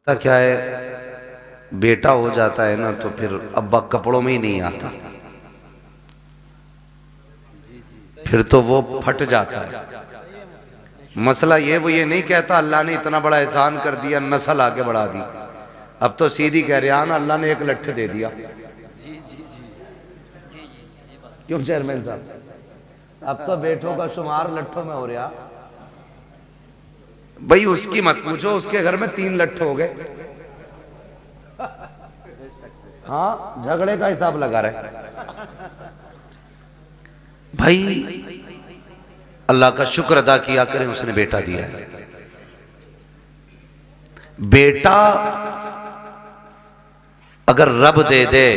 होता क्या है, बेटा हो जाता है ना तो फिर अब्बा कपड़ों में ही नहीं आता, फिर तो वो फट जाता है। मसला वो ये नहीं कहता अल्लाह ने इतना बड़ा एहसान कर दिया, नस्ल आगे बढ़ा दी। अब तो सीधी कह रहे हैं ना, अल्लाह ने एक लट्ठ दे दिया। क्यों चेयरमैन साहब, अब तो बेटों का शुमार लट्ठों में हो रहा। भाई उसकी मत पूछो, उसके घर में 3 लट्ठ हो गए। हाँ, झगड़े का हिसाब लगा रहे भाई। अल्लाह का शुक्र अदा किया करें, उसने बेटा दिया है। बेटा अगर रब दे दे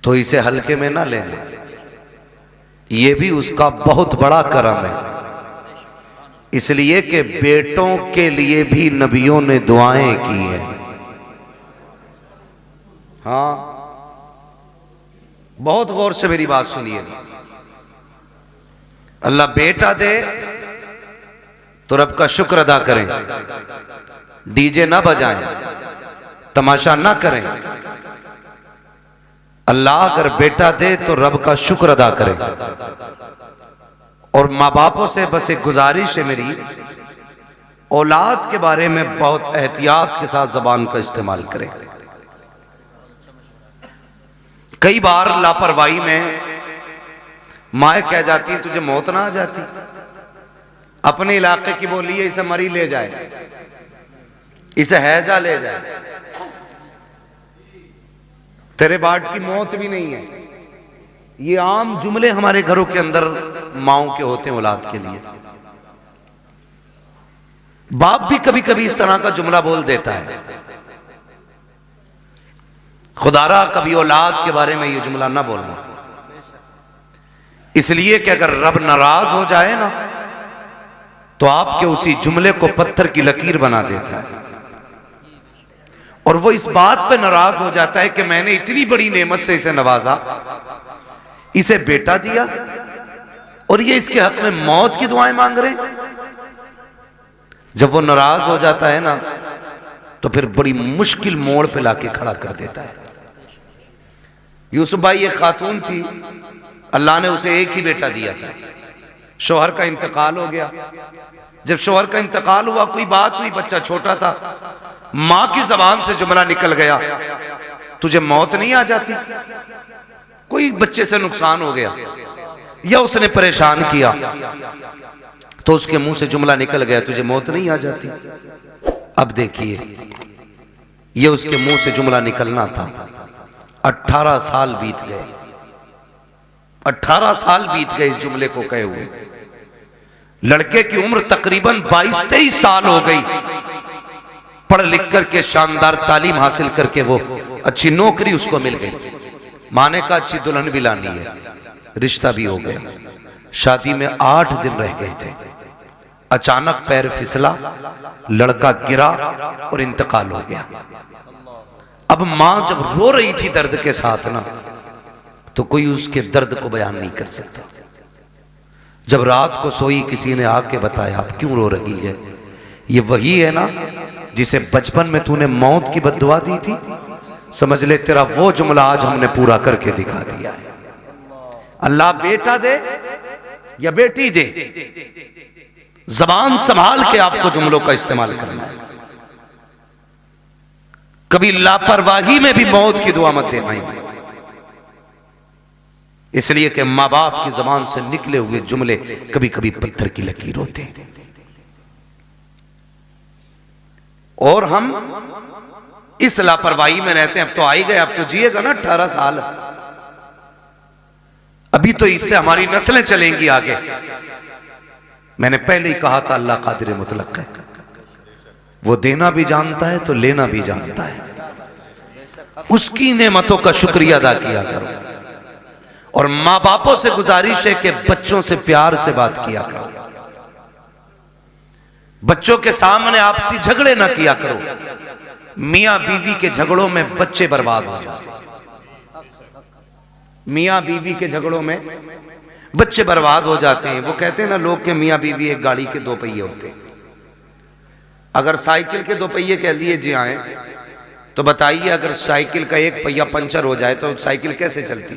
तो इसे हल्के में ना लेना, ये भी उसका बहुत बड़ा करम है। इसलिए कि बेटों के लिए भी नबियों ने दुआएं की हैं। हाँ, बहुत गौर से मेरी बात सुनिए। अल्लाह बेटा दे तो रब का शुक्र अदा करें, डीजे ना बजाएं, तमाशा ना करें। अल्लाह अगर बेटा दे तो रब का शुक्र अदा करें। और माँ बापों से बस एक गुजारिश है मेरी, औलाद के बारे में बहुत एहतियात के साथ जबान का इस्तेमाल करें। कई बार लापरवाही में माए कह जाती है तुझे मौत ना आ जाती, अपने इलाके की बोली है, इसे मरी ले जाए, इसे हैजा ले जाए, तेरे बाट की मौत भी नहीं है। ये आम जुमले हमारे घरों के अंदर माओं के होते हैं औलाद के लिए। बाप भी कभी कभी इस तरह का जुमला बोल देता है। खुदारा कभी औलाद के बारे में ये जुमला ना बोलना, इसलिए कि अगर रब नाराज हो जाए ना तो आपके उसी जुमले को पत्थर की लकीर बना देता है। और वो इस बात पे नाराज हो जाता है कि मैंने इतनी बड़ी नेमत से इसे नवाजा, इसे बेटा दिया और ये इसके हक में मौत की दुआएं मांग रहे हैं। जब वो नाराज हो जाता है ना तो फिर बड़ी मुश्किल मोड़ पे लाके खड़ा कर देता है। यूसुफ भाई एक खातून थी, अल्लाह ने उसे एक ही बेटा दिया था। शौहर का इंतकाल हो गया। जब शौहर का इंतकाल हुआ, कोई बात हुई, बच्चा छोटा था, मां की जबान से जुमला निकल गया, तुझे मौत नहीं आ जाती? कोई बच्चे से नुकसान हो गया या उसने परेशान किया तो उसके मुंह से जुमला निकल गया, तुझे मौत नहीं आ जाती? अब देखिए, ये उसके मुंह से जुमला निकलना था। 18 साल बीत गए, 18 साल बीत गए इस जुमले को कहे हुए। लड़के की उम्र तकरीबन 22-23 साल हो गई। पढ़ लिख करके शानदार तालीम हासिल करके वो अच्छी नौकरी उसको मिल गई। मां ने कहा अच्छी दुल्हन भी लानी है, रिश्ता भी हो गया। शादी में 8 दिन रह गए थे, अचानक पैर फिसला, लड़का गिरा और इंतकाल हो गया। अब मां जब रो रही थी दर्द के साथ ना, तो कोई उसके दर्द को बयान नहीं कर सकता। जब रात को सोई, किसी ने आके बताया आप क्यों रो रही है? ये वही है ना जिसे बचपन में तूने मौत की बद्दुआ दी थी, समझ ले तेरा वो जुमला आज हमने पूरा करके दिखा दिया है। अल्लाह बेटा दे या बेटी दे, जबान संभाल के आपको जुमलों का इस्तेमाल करना है। कभी लापरवाही में भी मौत की दुआ मत देना, इसलिए कि मां बाप की जबान से निकले हुए जुमले कभी कभी पत्थर की लकीर होते हैं। और हम इस लापरवाही में रहते हैं। अब तो आ ही गए, अब तो जिएगा ना 18 साल, अभी तो इससे हमारी नस्लें चलेंगी आगे। मैंने पहले ही कहा था अल्लाह कादिर मुतलक है, वो देना भी जानता है तो लेना भी जानता है। उसकी नेमतों का शुक्रिया अदा किया करो। और मां बापों से गुजारिश है कि बच्चों से प्यार से बात किया करो। बच्चों के सामने आपसी झगड़े ना किया करो। मियां बीवी के झगड़ों में बच्चे बर्बाद हो जाते हैं। मियां बीवी के झगड़ों में बच्चे बर्बाद हो जाते हैं। वो कहते हैं ना लोग के मियां बीवी एक गाड़ी के 2 पहिए होते हैं। अगर साइकिल के 2 पहिए कह लिए जी आए, तो बताइए अगर साइकिल का 1 पहिया पंचर हो जाए तो साइकिल कैसे चलती?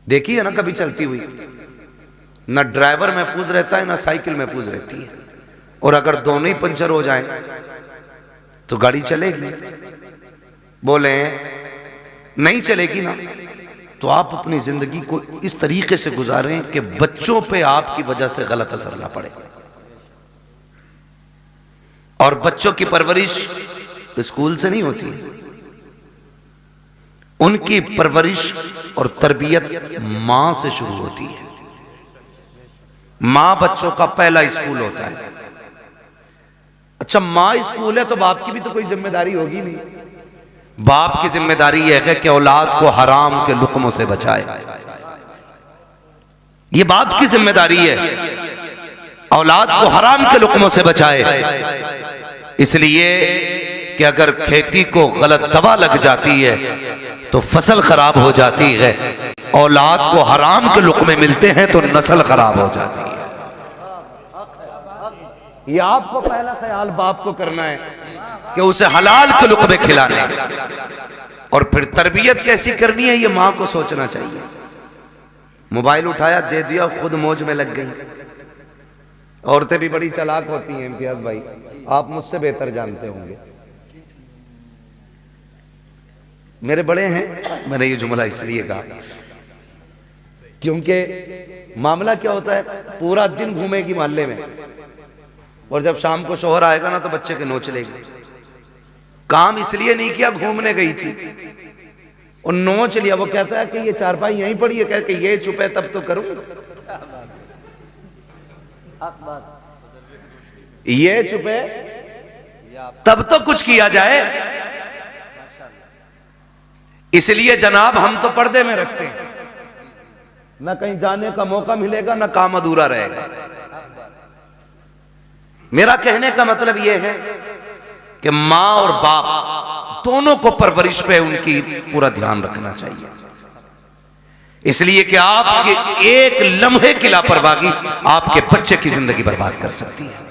देखी है ना कभी चलती हुई? ना ड्राइवर महफूज रहता है ना साइकिल महफूज रहती है। और अगर दोनों ही पंचर हो जाएं तो गाड़ी चलेगी? बोले नहीं चलेगी ना। तो आप अपनी जिंदगी को इस तरीके से गुजारें कि बच्चों पे आपकी वजह से गलत असर ना पड़े। और बच्चों की परवरिश स्कूल से नहीं होती, उनकी परवरिश और तरबियत मां से शुरू होती है। मां बच्चों का पहला स्कूल होता है। अच्छा, मां स्कूल है तो बाप की भी तो कोई जिम्मेदारी होगी नहीं। बाप की जिम्मेदारी यह है कि औलाद को हराम के लुक्मों से बचाए। यह बाप की जिम्मेदारी है, औलाद को हराम के लुक्मों से बचाए। इसलिए कि अगर खेती को गलत दवा लग जाती है तो फसल खराब हो जाती है, औलाद को हराम के लुक्मे मिलते हैं तो नस्ल खराब हो जाती है। ये आपको पहला ख्याल बाप को करना है कि उसे हलाल के लुक्मे खिलाने, और फिर तरबियत कैसी करनी है ये मां को सोचना चाहिए। मोबाइल उठाया दे दिया, खुद मौज में लग गई। औरतें भी बड़ी चालाक होती हैं इम्तियाज भाई, आप मुझसे बेहतर जानते होंगे। मेरे बड़े हैं, मैंने ये जुमला इसलिए कहा क्योंकि मामला क्या होता है, पूरा दिन घूमेगी मोहल्ले में और जब शाम को शोहर आएगा ना तो बच्चे के नोच लेगी। काम इसलिए नहीं किया, घूमने गई थी और नोच लिया। वो कहता है कि ये चारपाई यहीं पड़ी है, कह के ये चुप है तब तो करूं, ये चुप है तब तो कुछ किया जाए। इसलिए जनाब हम तो पर्दे में रखते हैं, ना कहीं जाने का मौका मिलेगा ना काम अधूरा रहेगा। मेरा कहने का मतलब यह है कि मां और बाप दोनों को परवरिश पे उनकी पूरा ध्यान रखना चाहिए। इसलिए कि आपके एक लम्हे की लापरवाही आपके बच्चे की जिंदगी बर्बाद कर सकती है।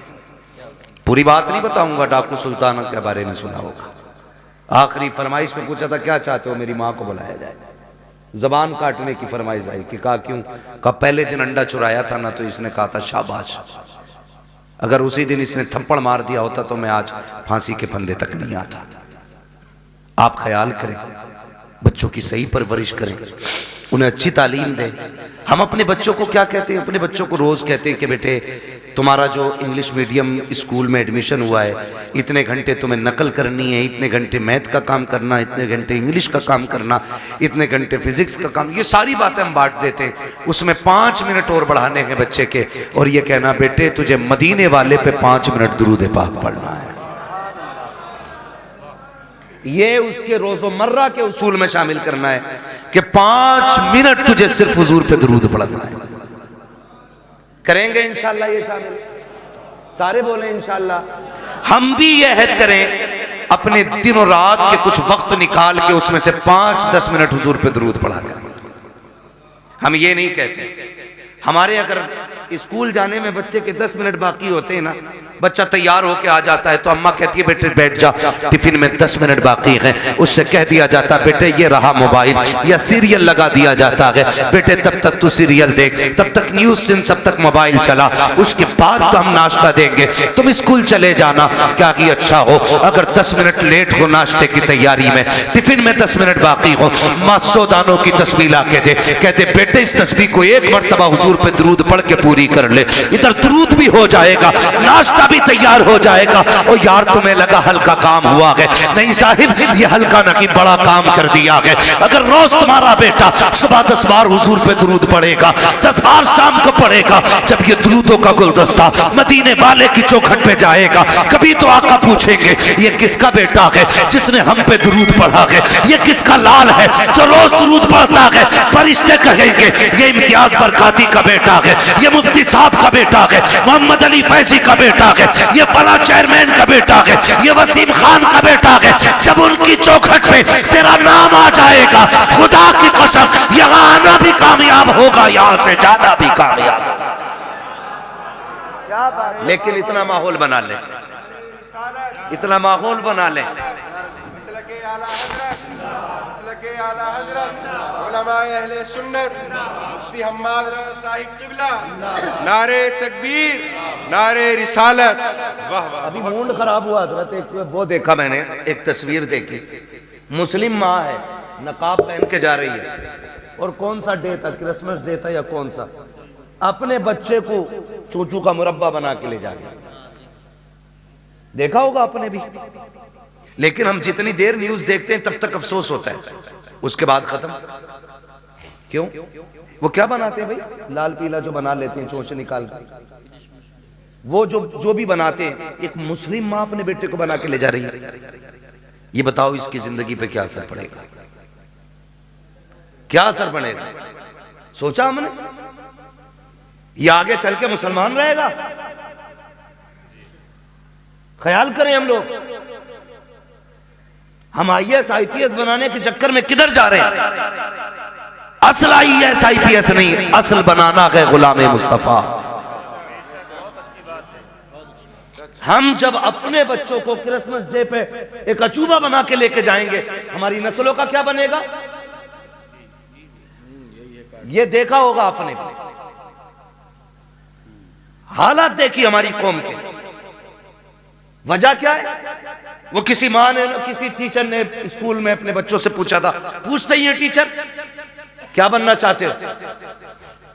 पूरी बात नहीं बताऊंगा, डाकू सुल्ताना के बारे में सुना होगा। आखिरी फरमाइश में पूछा था क्या चाहते हो, मेरी मां को बुलाया जाए। जबान काटने की फरमाइश आई कि कहा क्यों? कहा पहले दिन अंडा चुराया था ना तो इसने कहा था शाबाश, अगर उसी दिन इसने थप्पड़ मार दिया होता तो मैं आज फांसी के फंदे तक नहीं आता। आप ख्याल करें, बच्चों की सही परवरिश करें, उन्हें अच्छी तालीम दें। हम अपने बच्चों को क्या कहते हैं? अपने बच्चों को रोज कहते हैं कि बेटे तुम्हारा जो इंग्लिश मीडियम स्कूल में एडमिशन हुआ है, इतने घंटे तुम्हें नकल करनी है, इतने घंटे मैथ का काम करना, इतने घंटे इंग्लिश का काम करना, इतने घंटे फिजिक्स का काम। ये सारी बातें हम बांट देते हैं। उसमें 5 मिनट और बढ़ाने हैं बच्चे के, और ये कहना बेटे तुझे मदीने वाले पे 5 मिनट दुरूद पाक पढ़ना है। ये उसके रोजमर्रा के उसूल में शामिल करना है कि 5 मिनट तुझे सिर्फ हुजूर पे दुरूद पढ़ना है। करेंगे इंशाल्लाह ये शामिल? सारे बोले इंशाल्लाह। हम भी ये अहद करें अपने दिन और रात के कुछ वक्त निकाल के उसमें से 5-10 मिनट हुजूर पे दुरूद पढ़ा करें। हम ये नहीं कहते, हमारे अगर स्कूल जाने में बच्चे के 10 मिनट बाकी होते हैं ना, बच्चा तैयार होके आ जाता है तो अम्मा कहती है बेटे बैठ जा, टिफिन में 10 मिनट बाकी हैं। उससे कह दिया जाता बेटे ये रहा मोबाइल, या सीरियल लगा दिया जाता है, बेटे तब तक तू सीरियल देख, तब तक न्यूज सुन, तब तक मोबाइल चला, उसके बाद तो हम नाश्ता देंगे, तुम स्कूल चले जाना। क्या कि अच्छा हो अगर 10 मिनट लेट हो नाश्ते की तैयारी में, टिफिन में 10 मिनट बाकी हो, माँ 100 दानों की तस्बीह ला के दे, कहते बेटे इस तस्बीह को 1 मरतबा हुजूर पे दरूद पढ़ के पूरी कर ले, इधर दरूद भी हो जाएगा, नाश्ता भी तैयार हो जाएगा। और यार तुम्हें लगा हल्का काम हुआ है, नहीं साहिब ये हल्का नहीं बड़ा काम कर दिया है। अगर रोज तुम्हारा बेटा सुबह 10 बार हुजूर पे दरूद पढ़ेगा, 10 बार शाम को पढ़ेगा, जब ये दरूदों का गुलदस्ता मदीने वाले की चौखट पे जाएगा, कभी तो आका पूछेंगे ये किसका बेटा है जिसने हम पे दरूद पढ़ा है, ये किसका लाल है जो रोज दरूद पढ़ता है। फरिश्ते कहेंगे ये इम्तियाज बरकाती का बेटा है, ये मुफ्ती साहब का बेटा है, मोहम्मद अली फैजी का बेटा है, ये फला चेयरमैन का बेटा है, ये वसीम खान का बेटा है। जब उनकी चौखट पे तेरा नाम आ जाएगा, खुदा की कसम यहाँ आना भी कामयाब होगा, यहाँ से ज्यादा भी कामयाब होगा। लेकिन इतना माहौल बना ले, इतना माहौल बना ले। नारे तकबीर, नारे रिसालत। वाह वाह। अभी मूड खराब हुआ हजरत, एक वो देखा मैंने, एक तस्वीर देखी, मुस्लिम माँ है, नकाब पहन के जा रही है, और कौन सा डे था, क्रिसमस डे था या कौन सा, अपने बच्चे को चूचू का मुरब्बा बना के ले जा रही है। देखा होगा आपने भी। लेकिन हम जितनी देर न्यूज देखते हैं तब तक अफसोस होता है, उसके बाद खत्म। क्यों? वो क्या बनाते हैं भाई, लाल पीला जो बना लेते हैं चोंच निकाल कर, वो जो भी बनाते हैं, एक मुस्लिम माँ अपने बेटे को बना के ले जा रही है। ये बताओ इसकी जिंदगी पे क्या असर पड़ेगा, क्या असर पड़ेगा? सोचा हमने? ये आगे चल के मुसलमान रहेगा? ख्याल करें हम लोग। हम IAS IPS बनाने के चक्कर में किधर जा रहे हैं? असल IAS IPS नहीं, असल बनाना है गुलाम मुस्तफा। हम जब अपने बच्चों को क्रिसमस डे पे एक अचूबा बना के लेके जाएंगे, हमारी नस्लों का क्या बनेगा? ये देखा होगा आपने, हालात देखी हमारी कौम के। वजह क्या है? वो किसी माँ ने, किसी टीचर ने स्कूल में अपने बच्चों से पूछा था, पूछते ही है टीचर क्या बनना चाहते हो?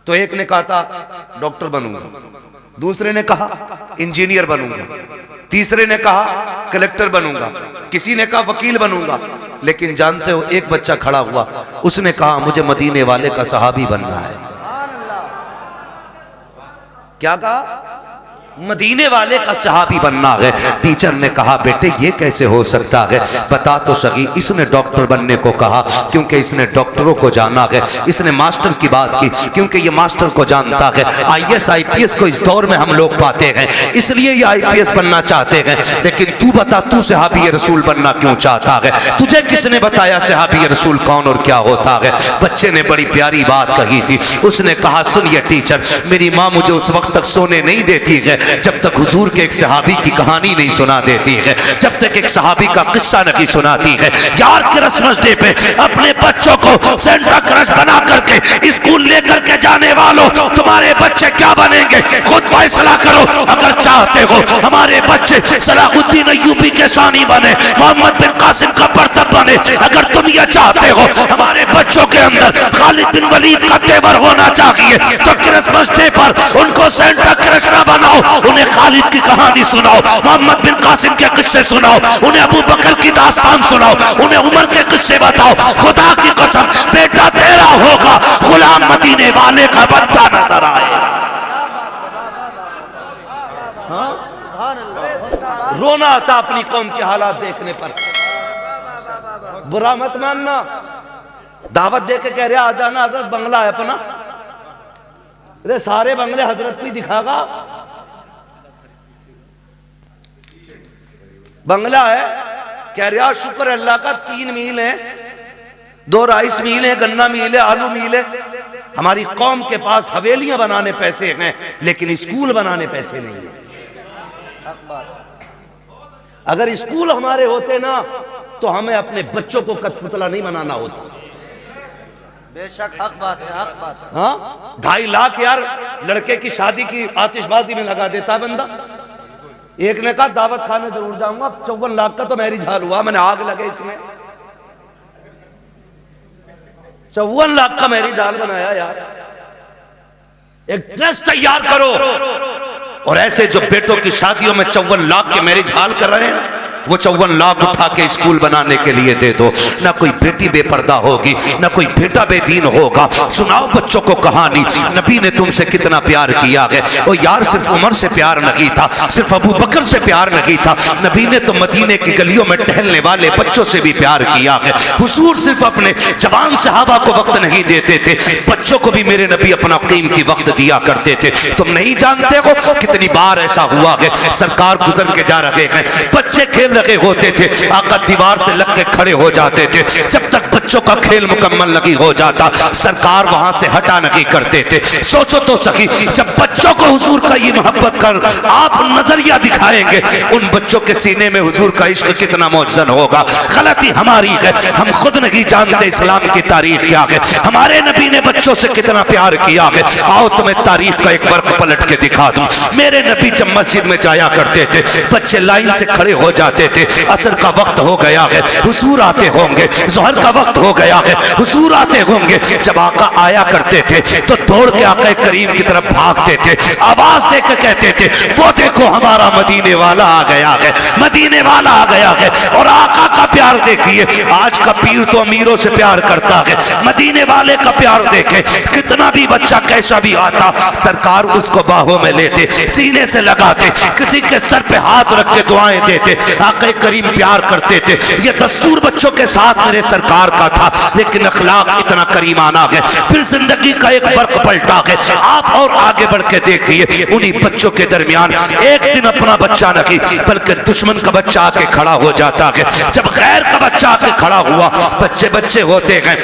तो एक ने कहा था डॉक्टर बनूंगा, दूसरे ने कहा इंजीनियर बनूंगा, तीसरे ने कहा कलेक्टर बनूंगा, किसी ने कहा वकील बनूंगा। लेकिन जानते हो एक बच्चा खड़ा हुआ, उसने कहा मुझे मदीने वाले का सहाबी बनना है। क्या कहा? मदीने वाले का सहाबी बनना है। टीचर ने कहा बेटे ये कैसे हो सकता है, बता तो सही। इसने डॉक्टर बनने को कहा क्योंकि इसने डॉक्टरों को जाना है, इसने मास्टर की बात की क्योंकि ये मास्टर को जानता है। IAS IPS को इस दौर में हम लोग पाते हैं, इसलिए ये IPS बनना चाहते हैं। लेकिन तू बता, तू सहाबी रसूल बनना क्यों चाहता है? तुझे किसने बताया सहाबी रसूल कौन और क्या होता है? बच्चे ने बड़ी प्यारी बात कही थी। उसने कहा सुनिए टीचर, मेरी माँ मुझे उस वक्त तक सोने नहीं देती है जब तक हुजूर के एक सहाबी की कहानी नहीं सुना देती है, जब तक एक सहाबी का किस्सा नहीं सुनाती है। यार क्रिसमस डे पे अपने बच्चों को सेंटा क्रश बना करके स्कूल लेकर के जाने वालों, तुम्हारे बच्चे क्या बनेंगे खुद फैसला करो। अगर चाहते हो हमारे बच्चे सलाहुद्दीन अय्यूबी के शानी बने, मोहम्मद बिन कासिम का बर्तब बने, अगर तुम ये चाहते हो हमारे बच्चों के अंदर खालिद बिन वलीद का तेवर होना चाहिए, तो क्रिसमस डे पर उनको सेंटा क्रश ना बनाओ, उन्हें खालिद की कहानी सुनाओ, मोहम्मद बिन कासिम के किस्से सुनाओ, उन्हें अबू बकर की दास्तान सुनाओ, उन्हें उमर के किस्से बताओ। खुदा की कसम बेटा तेरा होगा, गुलाम मदीने वाले का बच्चा नजर आए। रोना आता अपनी कौम के हालात देखने पर। बुरा मत मानना, दावत दे के कह रहे आ जाना, हजरत बंगला है अपना। अरे सारे बंगले हजरत को ही दिखागा। बंगला है, कह रहा शुक्र अल्लाह का 3 मील है, 2 राइस मील है, गन्ना मील है, आलू मील है। हमारी कौम के पास हवेलियां बनाने पैसे हैं लेकिन स्कूल बनाने पैसे नहीं है। अगर स्कूल हमारे होते ना तो हमें अपने बच्चों को कठपुतला नहीं बनाना होता। बेशक हक बात है, हक बात है। हाँ 2.5 लाख यार लड़के की शादी की आतिशबाजी में लगा देता बंदा। एक ने कहा दावत खाने जरूर जाऊंगा, 54 लाख का तो मैरिज हाल हुआ, मैंने आग लगे इसमें। 54 लाख का मैरिज हाल बनाया यार। एक ट्रस्ट तैयार करो और ऐसे जो बेटों की शादियों में 54 लाख के मैरिज हाल कर रहे हैं वो 54 लाख उठा के स्कूल बनाने के लिए दे दो। ना कोई बेटी बेपर्दा होगी, ना कोई बेटा बेदीन होगा। सुनाओ बच्चों को कहानी, नबी ने तुमसे कितना प्यार किया है। और यार सिर्फ उमर से प्यार नहीं था, सिर्फ अबू बकर से प्यार नहीं था, नबी ने तो मदीने की गलियों में टहलने वाले बच्चों से भी प्यार किया है। हुजूर सिर्फ अपने जवान सहाबा को वक्त नहीं देते थे, बच्चों को भी मेरे नबी अपना कीमती वक्त दिया करते थे। तुम नहीं जानते हो कितनी बार ऐसा हुआ है, सरकार गुजर के जा रहे हैं, बच्चे खेल लगे होते थे, आका दीवार से लग के खड़े हो जाते थे। जब तक बच्चों का खेल मुकम्मल नहीं हो जाता सरकार वहां से हटा नहीं करते थे। सोचो तो सही, जब बच्चों को हुजूर का ये मोहब्बत कर आप नजरिया दिखाएंगे, उन बच्चों के सीने में हुजूर का इश्क कितना मौजन होगा। गलती हमारी है, हम खुद नहीं जानते इस्लाम की तारीख क्या है, हमारे नबी ने बच्चों से कितना प्यार किया है। आओ तुम्हें तारीख का एक वर्क पलट के दिखा दूं। मेरे नबी जब मस्जिद में जाया करते थे, बच्चे लाइन से खड़े हो जाते थे, असर का वक्त हो गया है, हुजूर आते होंगे, जोहर का वक्त हो गया है, हुजूर आते होंगे। जब आका आया करते थे तो दौड़ के आका करीम की तरफ भागते थे, आवाज देकर कहते थे वो देखो हमारा मदीने वाला आ गया है, मदीने वाला आ गया है। और आका का प्यार देखिए, आज का पीर तो अमीरों से प्यार करता है, मदीने वाले का प्यार देखे, कितना भी बच्चा कैसा भी आता सरकार उसको बाहों में लेते, सीने से लगाते, किसी के सर पे हाथ रख के दुआएं देते। आका करीम प्यार करते थे। ये दस्तूर बच्चों के साथ मेरे सरकार का था, लेकिन अखलाक इतना करीमाना है। फिर जिंदगी का एक फर्क पलटा है। आप और आगे बढ़ के देखिए, उन्हीं बच्चों के दरमियान एक दिन अपना बच्चा नहीं बल्कि दुश्मन का बच्चा आके खड़ा हो जाता है। जब गैर का बच्चा आके खड़ा हुआ, बच्चे बच्चे होते हैं,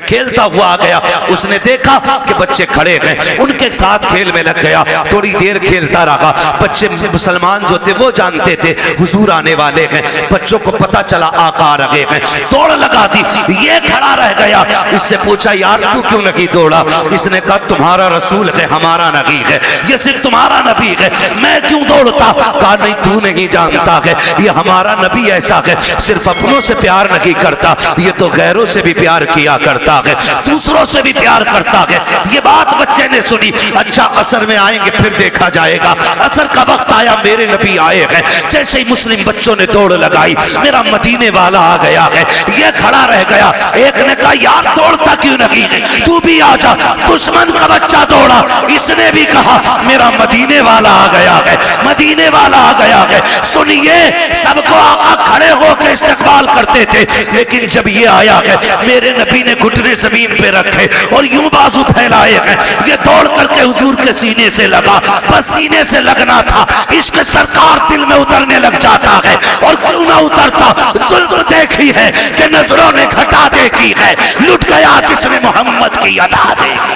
खेलता हुआ आ गया, उसने देखा कि बच्चे खड़े हैं, उनके साथ खेल में लग गया। थोड़ी देर खेलता रहा, बच्चे मुसलमान जो थे वो जानते थे हुजूर आने वाले हैं। बच्चों को पता चला आका आ रहे हैं, दौड़ लगा दी। ये खड़ा रह गया, इससे पूछा यार तू क्यों नहीं दौड़ा? इसने कहा तुम्हारा रसूल है, हमारा नबी है, ये सिर्फ तुम्हारा नबी है, मैं क्यों दौड़ता? कहा नहीं तू नहीं जानता है, ये हमारा नबी ऐसा है, सिर्फ अपनों से प्यार नहीं करता, ये तो गैरों से भी प्यार किया करता है, दूसरों से भी प्यार करता है। ये बात बच्चे ने सुनी। अच्छा असर में आएंगे फिर देखा जाएगा। असर का वक्त आया, मेरे नबी आए हैं। जैसे ही मुस्लिम बच्चों ने दौड़ लगाई, मेरा मदीने वाला आ गया है। ये खड़ा रह गया। एक ने कहा यार दौड़ता क्यों नहीं है, तू भी आ जा। दुश्मन का बच्चा दौड़ा, इसने भी कहा मेरा मदीने वाला आ गया है, मदीने वाला आ गया है। सुनिए, सबको आका खड़े होकर इस्तकबाल करते थे, लेकिन जब ये आया है मेरे नबी ने घुटने जमीन पे रखे और यूं बाजू फैलाए हैं। ये दौड़ करके हुजूर के सीने से लगा, बस सीने से लगना था। इश्क सरकार दिल में उतरने लग जाता है, और क्यों ना उतरता? जुल्म देखी है कि नजरों ने घटा देखी है, लुट गया जिसने मोहम्मद की अदा देखी।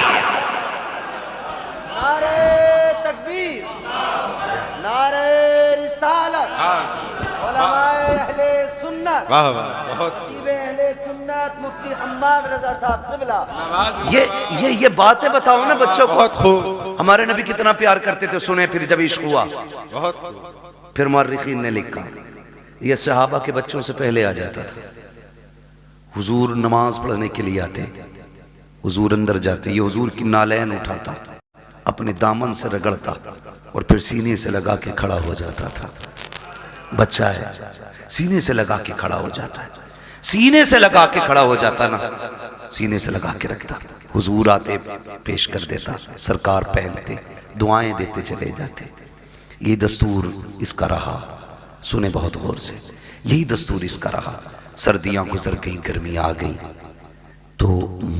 नारे तकबीर, नारे रिसालत, उलमाए अहले सुन्नत, वाह वाह, बहुत अहले सुन्नत मुफ्ती हम्माद रजा साहब क़िबला। ये बातें बताओ ना बच्चों को। बहुत खूब। हमारे नबी कितना प्यार करते थे, सुने फिर जब इश्क हुआ। बहुत खूब। फिर मुअर्रिखीन ने लिखा ये सहाबा के बच्चों से पहले आ जाता था। हुजूर नमाज पढ़ने के लिए आते, हुजूर अंदर जाते, ये हुजूर की नालैन उठाता, अपने दामन से रगड़ता और फिर सीने से लगा के खड़ा हो जाता था। बच्चा है, सीने से लगा के खड़ा हो जाता है, सीने से लगा के खड़ा हो जाता ना, सीने से लगा के रखता। हुजूर आते पेश कर देता, सरकार पहनते, दुआएं देते चले जाते। ये दस्तूर इसका रहा। सुने बहुत गौर से, यही दस्तूर इसका रहा। सर्दियां गुजर गई, गर्मी आ गई, तो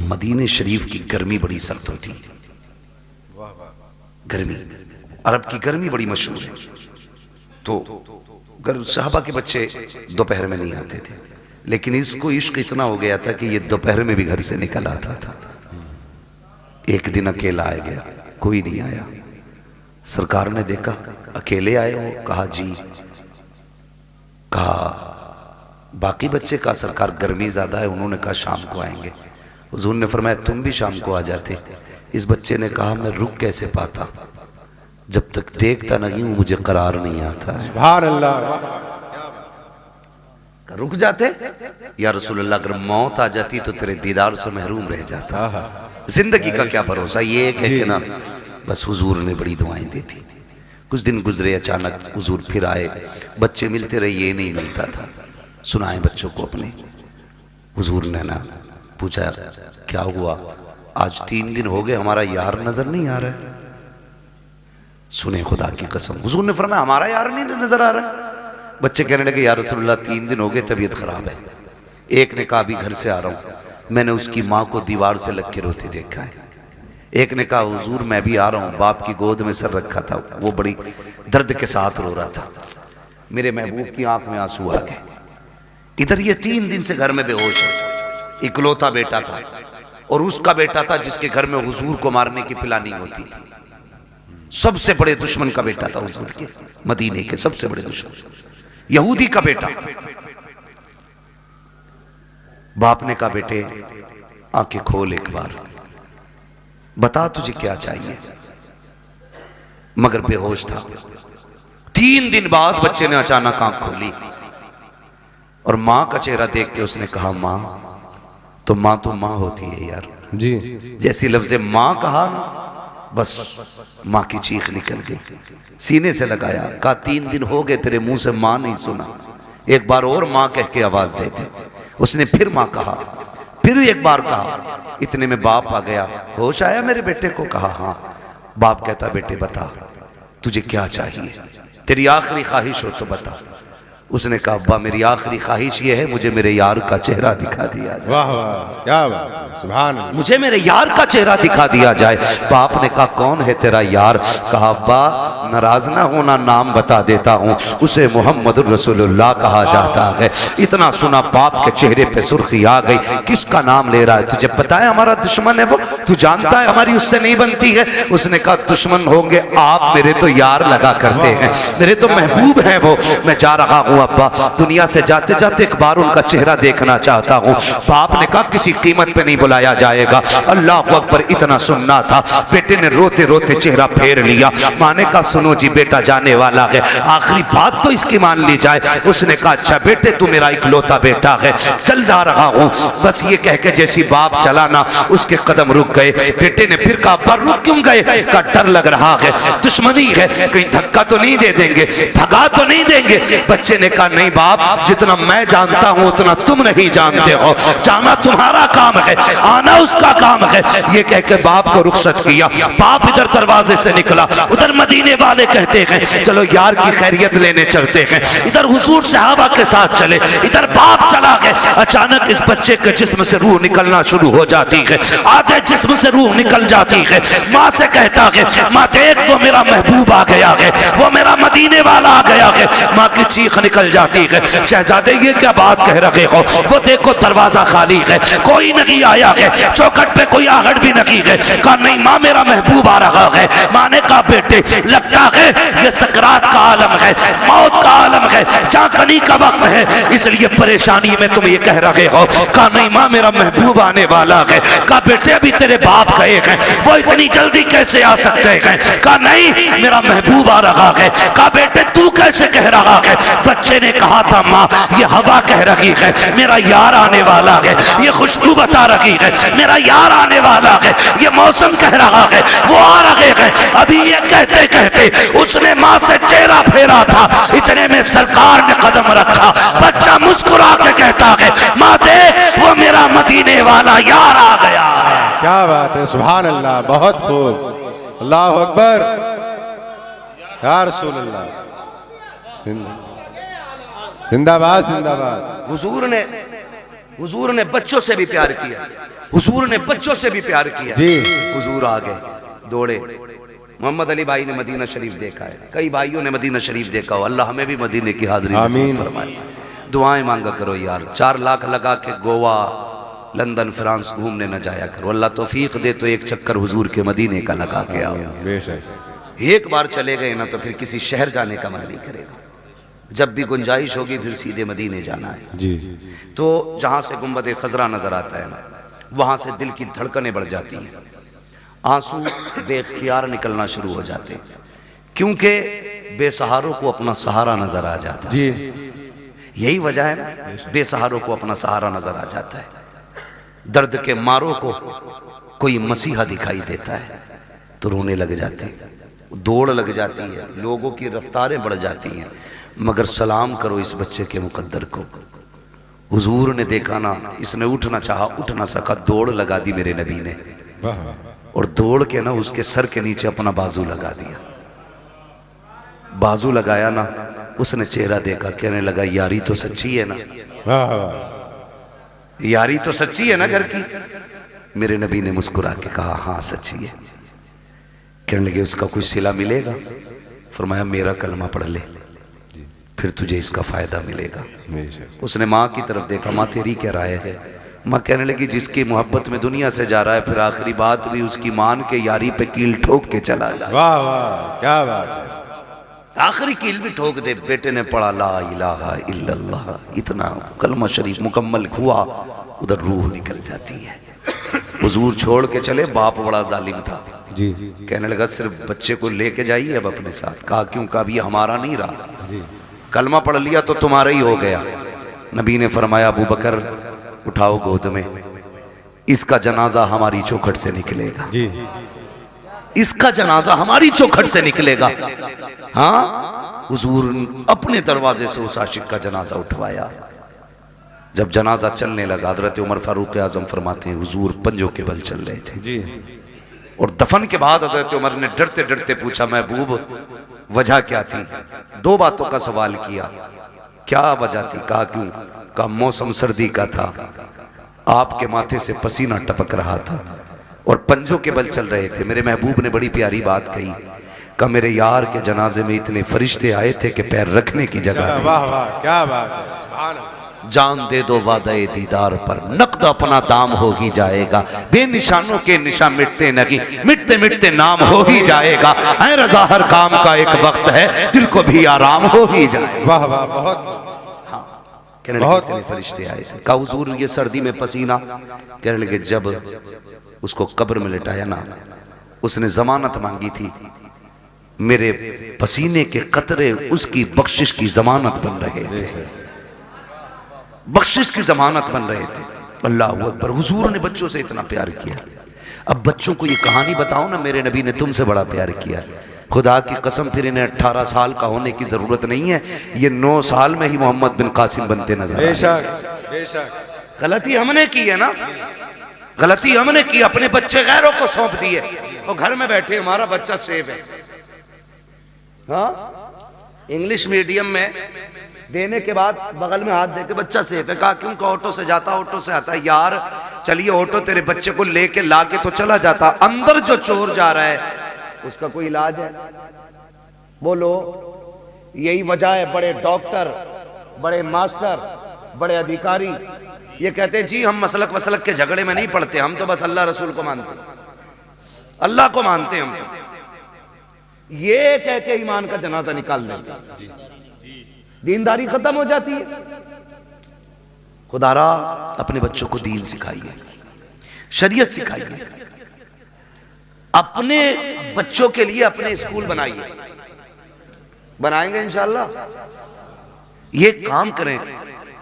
मदीने शरीफ की गर्मी बड़ी सख्त होती। गर्मी, अरब की गर्मी बड़ी मशहूर है। तो सहाबा के बच्चे दोपहर में नहीं आते थे, लेकिन इसको इश्क इतना हो गया था कि ये दोपहर में भी घर से निकल आता था। एक दिन अकेला आ गया, कोई नहीं आया। सरकार ने देखा अकेले आए हो, कहा जी। कहा बाकी बच्चे का सरकार गर्मी ज्यादा है, उन्होंने कहा शाम को आएंगे। हुजूर ने फरमाया तुम भी शाम को आ जाते। इस बच्चे ने कहा मैं रुक कैसे पाता, जब तक देखता नहीं हूं मुझे करार नहीं आता है। सुभान अल्लाह। रुक जाते या रसूल अल्लाह, अगर मौत आ जाती तो तेरे दीदार से महरूम रह जाता। जिंदगी का क्या भरोसा। ये एक है कि ना, बस हुजूर ने बड़ी दुआएं दी थी। कुछ दिन गुजरे, अचानक हुजूर फिर आए, बच्चे मिलते रहे, ये नहीं मिलता था। सुनाए बच्चों को अपने। हुजूर ने ना पूछा क्या हुआ, आज 3 दिन हो गए हमारा यार नजर नहीं आ रहा है। सुने खुदा की कसम, हुजूर ने फरमाया हमारा यार नहीं नजर आ रहा। बच्चे कहने लगे या रसूलल्लाह 3 दिन हो गए, तबीयत खराब है। एक ने कहा अभी घर से आ रहा हूं, मैंने उसकी माँ को दीवार से लग के रोते देखा है। एक ने कहा हुजूर मैं भी आ रहा हूं, बाप की गोद में सर रखा था, वो बड़ी दर्द के साथ रो रहा था। मेरे महबूब की आंख में आंसू आ गए। इधर ये 3 दिन से घर में बेहोश है, इकलौता बेटा था, और उसका बेटा था जिसके घर में हुजूर को मारने की प्लानिंग होती थी। सबसे बड़े दुश्मन का बेटा था हुजूर के, मदीने के सबसे बड़े दुश्मन, यहूदी का बेटा। बाप ने कहा, बेटे आंखें खोल एक बार, बता तुझे क्या चाहिए। मगर बेहोश था। 3 दिन बाद बच्चे ने अचानक आंख खोली और मां का चेहरा देख के उसने कहा, मां तो मां होती है यार जी। जैसी लफ्ज़े मां कहा ना, बस मां की चीख निकल गई, सीने से लगाया, कहा 3 दिन हो गए तेरे मुंह से मां नहीं सुना, एक बार और मां कह के आवाज दे दे। उसने फिर मां कहा, फिर एक बार कहा। इतने में बाप आ गया, होश आया मेरे बेटे को? कहा हाँ। बाप कहता, बेटे बता तुझे क्या चाहिए, तेरी आखिरी ख्वाहिश हो तो बता। उसने कहा, अब्बा मेरी आखिरी ख्वाहिश ये है, मुझे मेरे यार का चेहरा दिखा दिया जाए। वाह वाह, क्या बात, सुभान अल्लाह। मुझे मेरे यार का चेहरा दिखा दिया जाए। बाप ने कहा, कौन है तेरा यार? कहा, अब्बा नाराज ना होना, नाम बता देता हूँ, उसे मोहम्मद रसूलुल्लाह कहा जाता है। इतना सुना बाप के चेहरे पे सुर्खी आ गई, किसका नाम ले रहा है? तुझे पता है हमारा दुश्मन है वो, तू जानता है हमारी उससे नहीं बनती है। उसने कहा, दुश्मन होंगे आप, मेरे तो यार लगा करते हैं, मेरे तो महबूब हैं वो। मैं जा रहा हूँ अब्बा, दुनिया से जाते जाते एक बार उनका चेहरा देखना चाहता हूँ। बाप ने कहा, किसी कीमत पे नहीं बुलाया जाएगा। अल्लाह अकबर। इतना सुनना था, बेटे ने रोते रोते चेहरा फेर लिया। माँ ने कहा, सुनो जी बेटा जाने वाला है, आखिरी बात तो इसकी मान ली जाए। उसने कहा, अच्छा बेटे तू मेरा इकलौता बेटा है, चल जा रहा हूँ। बस ये कह के जैसी बाप चला ना, उसके कदम रुक गए। बेटे ने फिर कहा, अब्बा रुक क्यों गए? का डर लग रहा है, दुश्मनी है, कहीं धक्का तो नहीं दे देंगे, भगा तो नहीं देंगे। बच्चे ने कहा, नहीं बाप, जितना मैं जानता हूं उतना तुम नहीं जानते हो, जाना तुम्हारा काम है, आना उसका काम है। ये कह के बाप को रुखसत किया। बाप इधर दरवाजे से निकला, उधर मदीने वाले कहते हैं चलो यार की खैरियत लेने चलते हैं। इधर हुजूर सहाबा के साथ चले, इधर बाप चला गया। अचानक इस बच्चे के जिस्म से रूह निकलना शुरू हो जाती है, आधे जिस्म से रूह निकल जाती है। माँ से कहता है, माँ देख वो मेरा महबूब आ गया है, वो मेरा मदीने वाला आ गया है। माँ की चीख निकल जाती है, शहजादे ये क्या बात कह रहे हो? वो देखो दरवाजा खाली है, कोई नहीं आया है, चौखट पे कोई आहट भी नहीं है। कहा, नहीं माँ मेरा महबूब आ रहा है। माँ ने कहा, बेटे लगता है ये सकरात का आलम है, मौत का आलम है, जागने का वक्त है, इसलिए परेशानी में तुम ये कह रहे हो। कहा, नहीं माँ मेरा महबूब आने वाला है। कहा, बेटे अभी तेरे बाप गए हैं, वो इतनी जल्दी कैसे आ सकते हैं? कहा, नहीं मेरा महबूब आ रहा है। कहा, बेटे तू कैसे कह रहा है? बच्चे ने कहा था, माँ ये हवा कह रही है मेरा यार आने वाला है, ये खुशबू बता रही है मेरा यार आने वाला है, ये मौसम कह रहा है वो आ रहे हैं। अभी ये कहते कहते उसने माँ से चेहरा फेरा था, इतने में सरकार ने कदम रखा। बच्चा मुस्कुरा के कहता है, माँ देख वो मेरा मदीने वाला यार आ गया। क्या बात है, सुभान अल्लाह, बहुत खूब, अल्लाह अकबर, या रसूल अल्लाह, जिंदाबाद जिंदाबाद। हुजूर ने बच्चों से भी प्यार किया, हुजूर ने बच्चों से भी प्यार किया जी। हुजूर आ गए, दौड़े। मोहम्मद अली भाई ने मदीना शरीफ देखा है, कई भाइयों ने मदीना शरीफ देखा हो, अल्लाह हमें भी मदीने की हाजिरी नसीब फरमाए। दुआएं मांगा करो यार, 4 लाख लगा के गोवा लंदन फ्रांस घूमने न जाया करो, अल्लाह तौफीक दे तो एक चक्कर हुजूर के मदीने का लगा के आओ। बेशक एक बार चले गए ना तो फिर किसी शहर जाने का मन नहीं करेगा, जब भी गुंजाइश होगी फिर सीधे मदीने जाना है जी। तो जहां से गुंबद खजरा नजर आता है ना, वहां से दिल की धड़कनें बढ़ जाती हैं, आंसू बेख्तियार निकलना शुरू हो जाते हैं, क्योंकि बेसहारों को अपना सहारा नजर आ जाता है। यही वजह है ना, बेसहारों को अपना सहारा नजर आ जाता है। दर्द के मारों को कोई मसीहा दिखाई देता है तो रोने लग जाते हैं, दौड़ लग जाती है, लोगों की रफ्तारें बढ़ जाती हैं। मगर सलाम करो इस बच्चे के मुकद्दर को, हुजूर ने देखा ना, इसने उठना चाहा, उठ ना सका, दौड़ लगा दी मेरे नबी ने, और दौड़ के ना उसके सर के नीचे अपना बाजू लगा दिया। बाजू लगाया ना, उसने चेहरा देखा, कहने लगा यारी तो सच्ची है ना, यारी तो सच्ची है ना घर की। मेरे नबी ने मुस्कुरा के कहा, हाँ सच्ची है। कहने लगे उसका कुछ सिला मिलेगा? फरमाया मेरा कलमा पढ़ ले। फिर तुझे इसका फायदा मिलेगा। बेशक। उसने माँ की तरफ देखा, माँ तेरी क्या राय है? माँ कहने लगी जिसकी मोहब्बत में दुनिया से जा रहा है, फिर आखिरी बात भी उसकी मान के यारी पे कील ठोक के चला जाए। वाह वाह, क्या बात है। आखिरी कील भी ठोक दे। बेटे ने पढ़ा ला इलाहा इल्लल्लाह, इतना कलमा शरीफ मुकम्मल हुआ, उधर रूह निकल जाती है। हुजूर छोड़ के चले, बाप बड़ा जालिम था। जी कहने लगा सिर्फ बच्चे को लेके जाइए अब अपने साथ। कहा क्यों? कहा भी हमारा नहीं रहा, जी। कलमा पढ़ लिया तो तुम्हारा ही हो गया। नबी ने फरमाया अबू बकर उठाओ गोद में, इसका जनाजा हमारी चौखट से निकलेगा। जी। इसका जनाजा हमारी चौखट से निकलेगा। हाँ, हुजूर अपने दरवाजे से उस आशिक का जनाजा उठवाया। जब जनाजा चलने लगा, हजरत उमर फारूक आजम फरमाते हैं हुजूर पंजों के बल चल रहे थे। जी। और दफन के बाद हजरत उमर ने डरते डरते पूछा महबूब वजह क्या थी? दो बातों का सवाल किया। क्या वजह थी? कहा क्यों? कहा मौसम सर्दी का था, आपके माथे से पसीना टपक रहा था और पंजों के बल चल रहे थे। मेरे महबूब ने बड़ी प्यारी बात कही, कहा मेरे यार के जनाजे में इतने फरिश्ते आए थे कि पैर रखने की जगह नहीं। वाह वाह, क्या बात है। सुभान अल्लाह। जान दे दो वादे दीदार पर, नकद अपना दाम हो ही जाएगा। बेनिशानों के निशान मिटते नहीं, मिटते मिटते नाम हो ही जाएगा। ऐ रज़ा हर काम का एक वक्त है, दिल को भी आराम हो ही जाएगा। वाह वाह, बहुत कहने लगे इतने फरिश्ते आए थे। कहा हुजूर ये सर्दी में पसीना? कहने लगे जब उसको कब्र में लिटाया ना, उसने जमानत मांगी थी, मेरे पसीने के कतरे उसकी बख्शिश की जमानत बन रहे थे, बख्शिश की जमानत बन रहे थे। अल्लाह अकबर। हुजूर ने बच्चों से इतना प्यार किया। अब बच्चों को ये कहानी बताओ ना, मेरे नबी ने तुमसे बड़ा प्यार किया। खुदा की कसम, फिर इन्हें 18 साल का होने की जरूरत नहीं है, ये 9 साल में ही मोहम्मद बिन कासिम बनते नजर आए। बेशक बेशक। गलती हमने की है ना, गलती हमने की, अपने बच्चे गैरों को सौंप दिए और घर में बैठे हमारा बच्चा सेफ है। हाँ, इंग्लिश मीडियम में देने के बाद बगल में हाथ देके बच्चा सेफ है। कहा क्यों? का ऑटो से जाता, ऑटो से आता। यार चलिए ऑटो तेरे बच्चे को लेके लाके तो चला जाता, अंदर जो चोर जा रहा है उसका कोई इलाज है? बोलो। यही वजह है बड़े डॉक्टर, बड़े मास्टर, बड़े अधिकारी ये कहते हैं जी हम मसलक वसलक के झगड़े में नहीं पड़ते, हम तो बस अल्लाह रसूल को मानते, अल्लाह को मानते हम तो। ये कह के ईमान का जनाजा निकाल देते, दीनदारी खत्म हो जाती है। खुदारा अपने बच्चों को दीन सिखाइए, शरीयत सिखाइए, अपने बच्चों के लिए अपने स्कूल बनाइए। बनाएंगे इंशाअल्लाह। ये काम करें।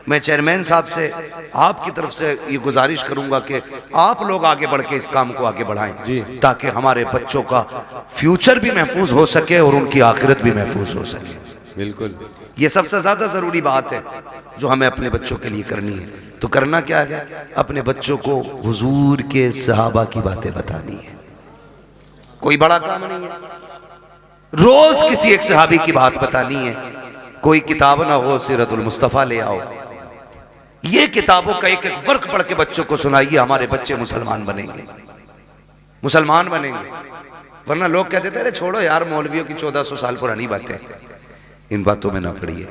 मैं चेयरमैन साहब से आपकी तरफ से ये गुजारिश करूंगा कि आप लोग आगे बढ़ के इस काम को आगे बढ़ाएं, ताकि हमारे बच्चों का फ्यूचर भी महफूज हो सके और उनकी आखिरत भी महफूज हो सके। बिल्कुल, ये सबसे ज्यादा जरूरी बात है जो हमें अपने बच्चों के लिए करनी है। तो करना क्या है? अपने बच्चों को हुजूर के सहाबा की बातें बतानी है। कोई बड़ा काम नहीं है। रोज किसी एक सहाबी की बात बतानी है। कोई किताब ना हो, सीरतुल मुस्तफा ले आओ। ये किताबों का एक एक वर्क पढ़ के बच्चों को सुनाइए। हमारे बच्चे मुसलमान बनेंगे, मुसलमान बनेंगे। वरना लोग कहते थे अरे छोड़ो यार, मौलवियों की 1400 साल पुरानी बातें, इन बातों में ना पड़िए।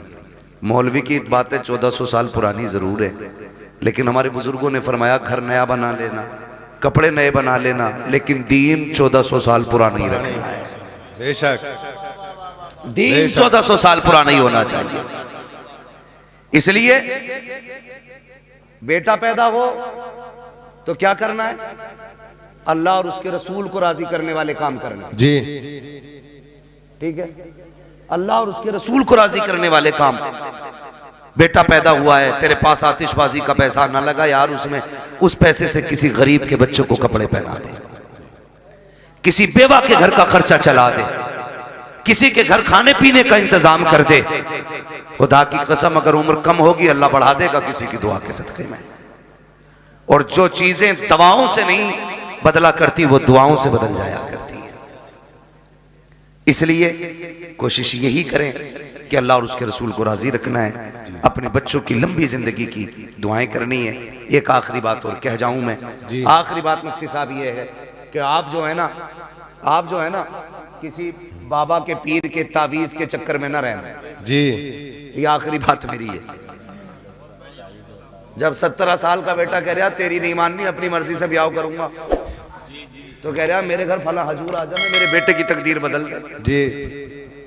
मौलवी की बातें 1400 साल पुरानी जरूर है, लेकिन हमारे बुजुर्गों ने फरमाया घर नया बना लेना, कपड़े नए बना लेना, लेकिन दीन 1400 साल पुराना ही रखना है। बेशक दीन 1400 साल पुराना ही होना चाहिए। इसलिए बेटा पैदा हो तो क्या करना है? अल्लाह और उसके रसूल को राजी करने वाले काम करना है। जी, ठीक है, अल्लाह और उसके रसूल को राजी करने वाले काम। बेटा पैदा हुआ है, तेरे पास आतिशबाजी का पैसा ना लगा यार, उसमें उस पैसे से किसी गरीब के बच्चों को कपड़े पहना दे, किसी बेवा के घर का खर्चा चला दे, किसी के घर खाने पीने का इंतजाम कर दे। खुदा की कसम अगर उम्र कम होगी अल्लाह बढ़ा देगा किसी की दुआ के सदके में। और जो चीजें दवाओं से नहीं बदला करती वो दुआओं से बदल जाया करती है। इसलिए कोशिश यही करें कि अल्लाह और उसके रसूल को राजी रखना है, अपने बच्चों की लंबी जिंदगी की दुआएं करनी है। एक आखिरी बात और कह जाऊं मैं, आखिरी बात मुफ्ती साहब ये है कि आप जो है ना किसी बाबा के पीर के तावीज के चक्कर में ना रहना। जी, ये आखिरी बात मेरी है। जब 17 साल का बेटा कह रहा तेरी नहीं माननी, अपनी मर्जी से ब्याह करूंगा, तो कह रहा मेरे घर फला हजूर आ जाए, मेरे बेटे की तकदीर बदल दे। जी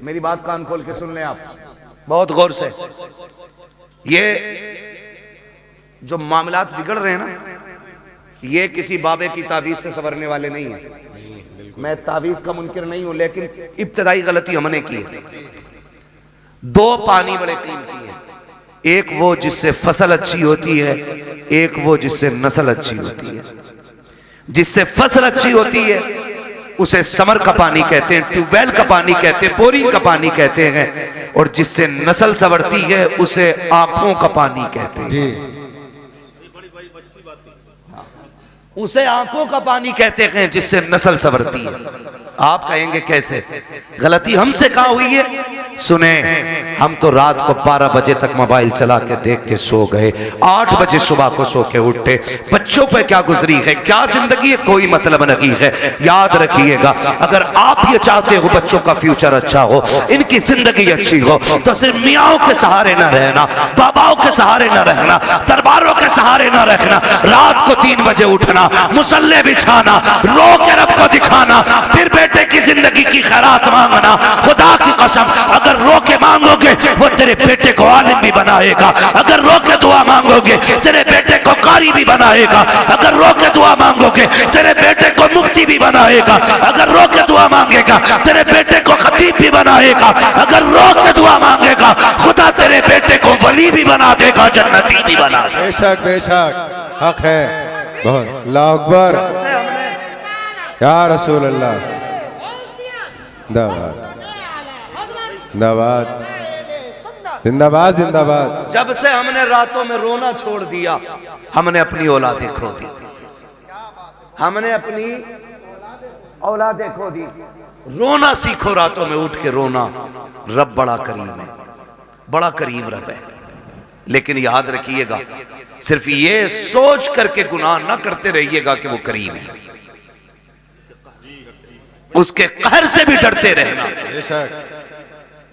मेरी बात कान खोल के सुन लें आप बहुत गौर से। ये जो मामलात बिगड़ रहे हैं ना, ये किसी बाबे की तावीज से संवरने वाले नहीं है। मैं तावीज का मुनकिर नहीं हूं, लेकिन इब्तदाई गलती हमने की है। दो पानी बड़े कीमती हैं, एक वो जिससे फसल अच्छी होती है, एक वो जिससे नस्ल अच्छी होती है। जिससे फसल अच्छी होती है उसे समर का पानी कहते हैं, ट्यूबवेल का पानी कहते हैं, बोरिंग का पानी कहते हैं, और जिससे नस्ल संवरती है उसे आंखों का पानी कहते हैं। जी उसे आंखों का पानी कहते हैं जिससे नस्ल संवरती है। आप कहेंगे कैसे? गलती हमसे कहां हुई है? सुने, हम तो रात को 12 बजे तक मोबाइल चला के देख के सो गए, 8 बजे सुबह को सो के उठे। बच्चों पे क्या गुजरी है, क्या जिंदगी है, कोई मतलब नहीं है। याद रखिएगा, अगर आप ये चाहते हो बच्चों का फ्यूचर अच्छा हो, इनकी जिंदगी अच्छी हो, तो सिर्फ मियाओं के सहारे न रहना, बाबाओं के सहारे न रहना, दरबारों के सहारे न रखना। रात को 3 बजे उठना, मुसल्ले बिछाना, रो के रब को दिखाना, फिर बेटे की जिंदगी की खैरात मांगना। खुदा की कसम, अगर रो के मांगोगे वो तेरे बेटे को आलिम भी बनाएगा। अगर रो के दुआ मांगोगे तेरे बेटे को कारी भी बनाएगा। अगर रो के दुआ मांगोगे तेरे बेटे को मुफ्ती भी बनाएगा। अगर रो के दुआ मांगेगा तेरे बेटे को खतीब भी बनाएगा। अगर रो के दुआ मांगेगा खुदा तेरे बेटे को वली भी बना देगा, जन्नती भी बना देगा। बेशक बेशक हक है बहुत। अल्लाह अकबर, या रसूल अल्लाह। जिंदाबाद जिंदाबाद जिंदाबाद जिंदाबाद। जब से हमने रातों में रोना छोड़ दिया, हमने अपनी औलादें खो दी। हमने अपनी औलादें खो दी। रोना सीखो, रातों में उठ के रोना। रब बड़ा करीम है, बड़ा करीम रब है। लेकिन याद रखिएगा, सिर्फ ये सोच करके गुनाह ना करते रहिएगा कि वो करीम है। उसके कहर से भी डरते रहना। बेशक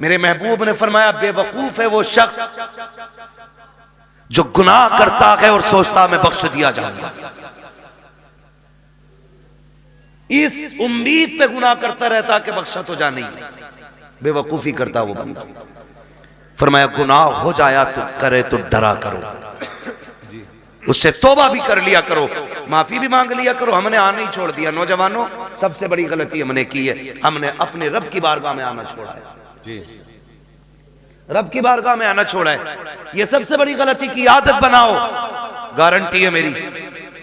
मेरे महबूब ने फरमाया, बेवकूफ है वो शख्स जो गुनाह करता है और सोचता मैं बख्श दिया जाऊंगा। इस उम्मीद पे गुनाह करता रहता कि बख्शा तो जाने ही, बेवकूफी करता वो बंदा। फरमाया, गुनाह हो जाया तो करे तो डरा करो, उससे तौबा भी कर लिया करो, माफी भी मांग लिया करो। हमने आना ही छोड़ दिया। नौजवानों, सबसे बड़ी गलती हमने की है, हमने अपने रब की बारगाह में आना छोड़ा है। जी रब की बारगाह में आना छोड़ा है। ये सबसे बड़ी गलती की आदत बनाओ। गारंटी है मेरी,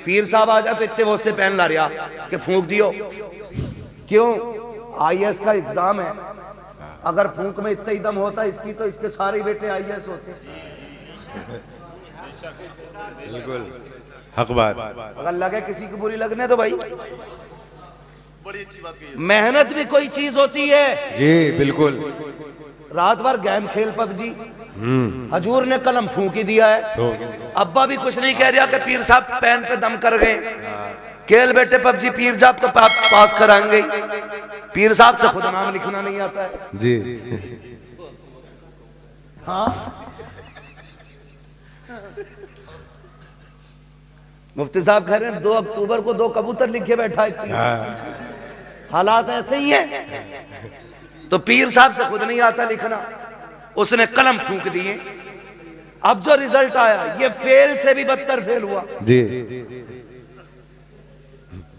पीर साहब आ जाए तो इतने वो से पहन ला रहा कि फूंक दियो। क्यों? IAS का एग्जाम है, अगर फूंक में इतना ही दम होता इसकी तो इसके सारे बेटे IAS होते। बिल्कुल हक बात। अगर लगे किसी को बुरी लगने तो भाई, बड़ी अच्छी बात कही। मेहनत भी कोई चीज होती है। जी बिल्कुल। रात भर गेम खेल PUBG, हजूर ने कलम फूंक ही दिया है। अब्बा भी कुछ नहीं कह रहा कि पीर साहब पेन पे दम कर गए, खेल बेटे PUBG, पीर साहब तो पास कराएंगे। पीर साहब से खुद नाम लिखना नहीं आता है। जी हाँ, मुफ्ती साहब कह रहे हैं 2 अक्टूबर को 2 कबूतर लिखे बैठा है। हालात ऐसे ही है। तो पीर साहब से खुद नहीं आता लिखना, उसने कलम फूंक दिए। अब जो रिजल्ट आया ये फेल से भी बदतर फेल हुआ। जी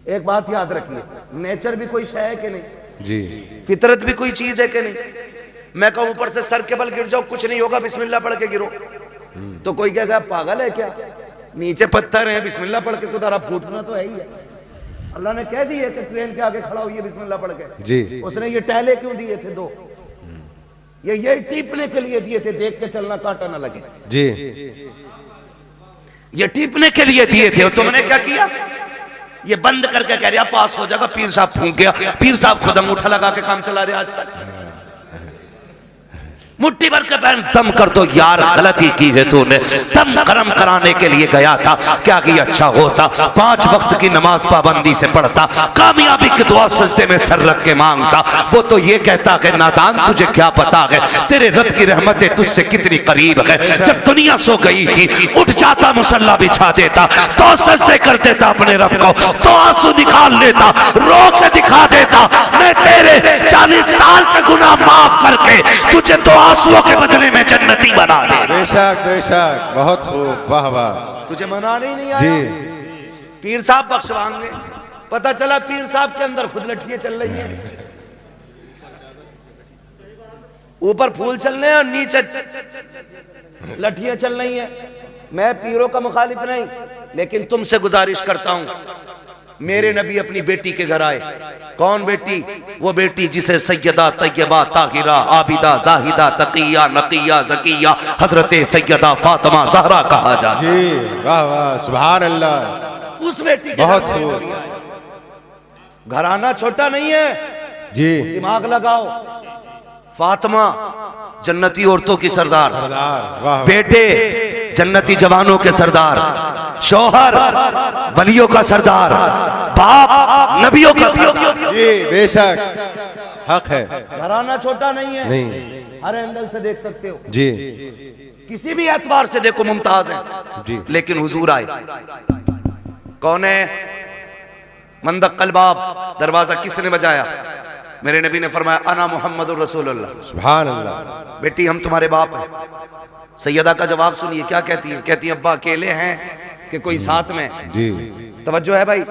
एक बात याद रखिए, नेचर भी कोई शय है कि नहीं? जी फितरत भी कोई चीज है कि नहीं? मैं कहूं ऊपर से सर के बल गिर जाओ, कुछ नहीं होगा, बिस्मिल्लाह पढ़ के गिरो, तो कोई कहेगा पागल है क्या? नीचे पत्थर है, बिस्मिल्लाह पढ़ के तो दरा फूटना तो है ही है। अल्लाह ने कह दी है कि ट्रेन के आगे खड़ा हुई बिस्मिल्लाह पढ़ के। जी उसने ये टहले क्यों दिए थे 2? ये टीपने के लिए दिए थे, देख के चलना कांटा ना लगे। जी ये टीपने के लिए दिए थे। तुमने क्या किया? ये बंद करके कह रहा पास हो जाएगा, पीर साहब फूंक गया। पीर साहब खुद अंगूठा लगा के काम चला रहे आज तक। मुट्ठी भर के बहन दम कर दो यार, गलती की है तूने। दम गरम कराने के लिए गया था, क्या कि अच्छा होता 5 वक्त की नमाज पाबंदी से पढ़ता, कामयाबी की दुआ सजदे में सर रख के मांगता। वो तो ये कहता कि नादान तुझे क्या पता है तेरे रब की रहमतें तुझसे कितनी करीब है। जब दुनिया सो गई थी उठ जाता, मुसल्ला बिछा देता, तो सजदे कर देता अपने रब को, तो आंसू निकाल लेता, रो के दिखा देता मैं तेरे 40 साल के गुनाह माफ करके तुझे तो आंसुओं के बदले में जन्नती बना दे। बेशक बेशक, बहुत खूब, वाह वाह। तुझे मनाने ही नहीं आया जी पीर साहब बख्शवाएंगे। पता चला पीर साहब के अंदर खुद लठियां चल रही हैं, ऊपर फूल चल रहे हैं और नीचे लठियां चल रही हैं। मैं पीरों का मुखालिफ नहीं, लेकिन तुमसे गुजारिश करता हूं, मेरे नबी अपनी बेटी के घर आए। कौन बेटी? वो बेटी जिसे सैयदा तैयबा ताहिरा आबिदा जाहिदा तकिया नकिया जकिया हजरत सैयदा फातिमा ज़हरा कहा जाता है। जी वाह वाह, सुभान अल्लाह। उस बेटी के बहुत घर खूब। घराना छोटा नहीं है, जी दिमाग लगाओ। फातिमा जन्नती औरतों की सरदार, सरदार, वाह। बेटे जन्नती जवानों के सरदार, शौहर वलियों का सरदार, बाप नबियों का सरदार। जी बेशक, हक है। घराना छोटा नहीं है, नहीं। हर एंगल से देख सकते हो, जी किसी भी एतबार से देखो मुमताज है। जी लेकिन हुजूर आए, कौन है? मंदक कलबाब, दरवाजा किसने बजाया? मेरे नबी ने फरमाया अना मुहम्मदुर रसूलुल्लाह। सुभान अल्लाह। बेटी हम तुम्हारे बाप हैं। सैयदा का जवाब सुनिए, क्या कहती है? कहती है अब्बा अकेले हैं कि कोई साथ में? जी तवज्जो है भाई,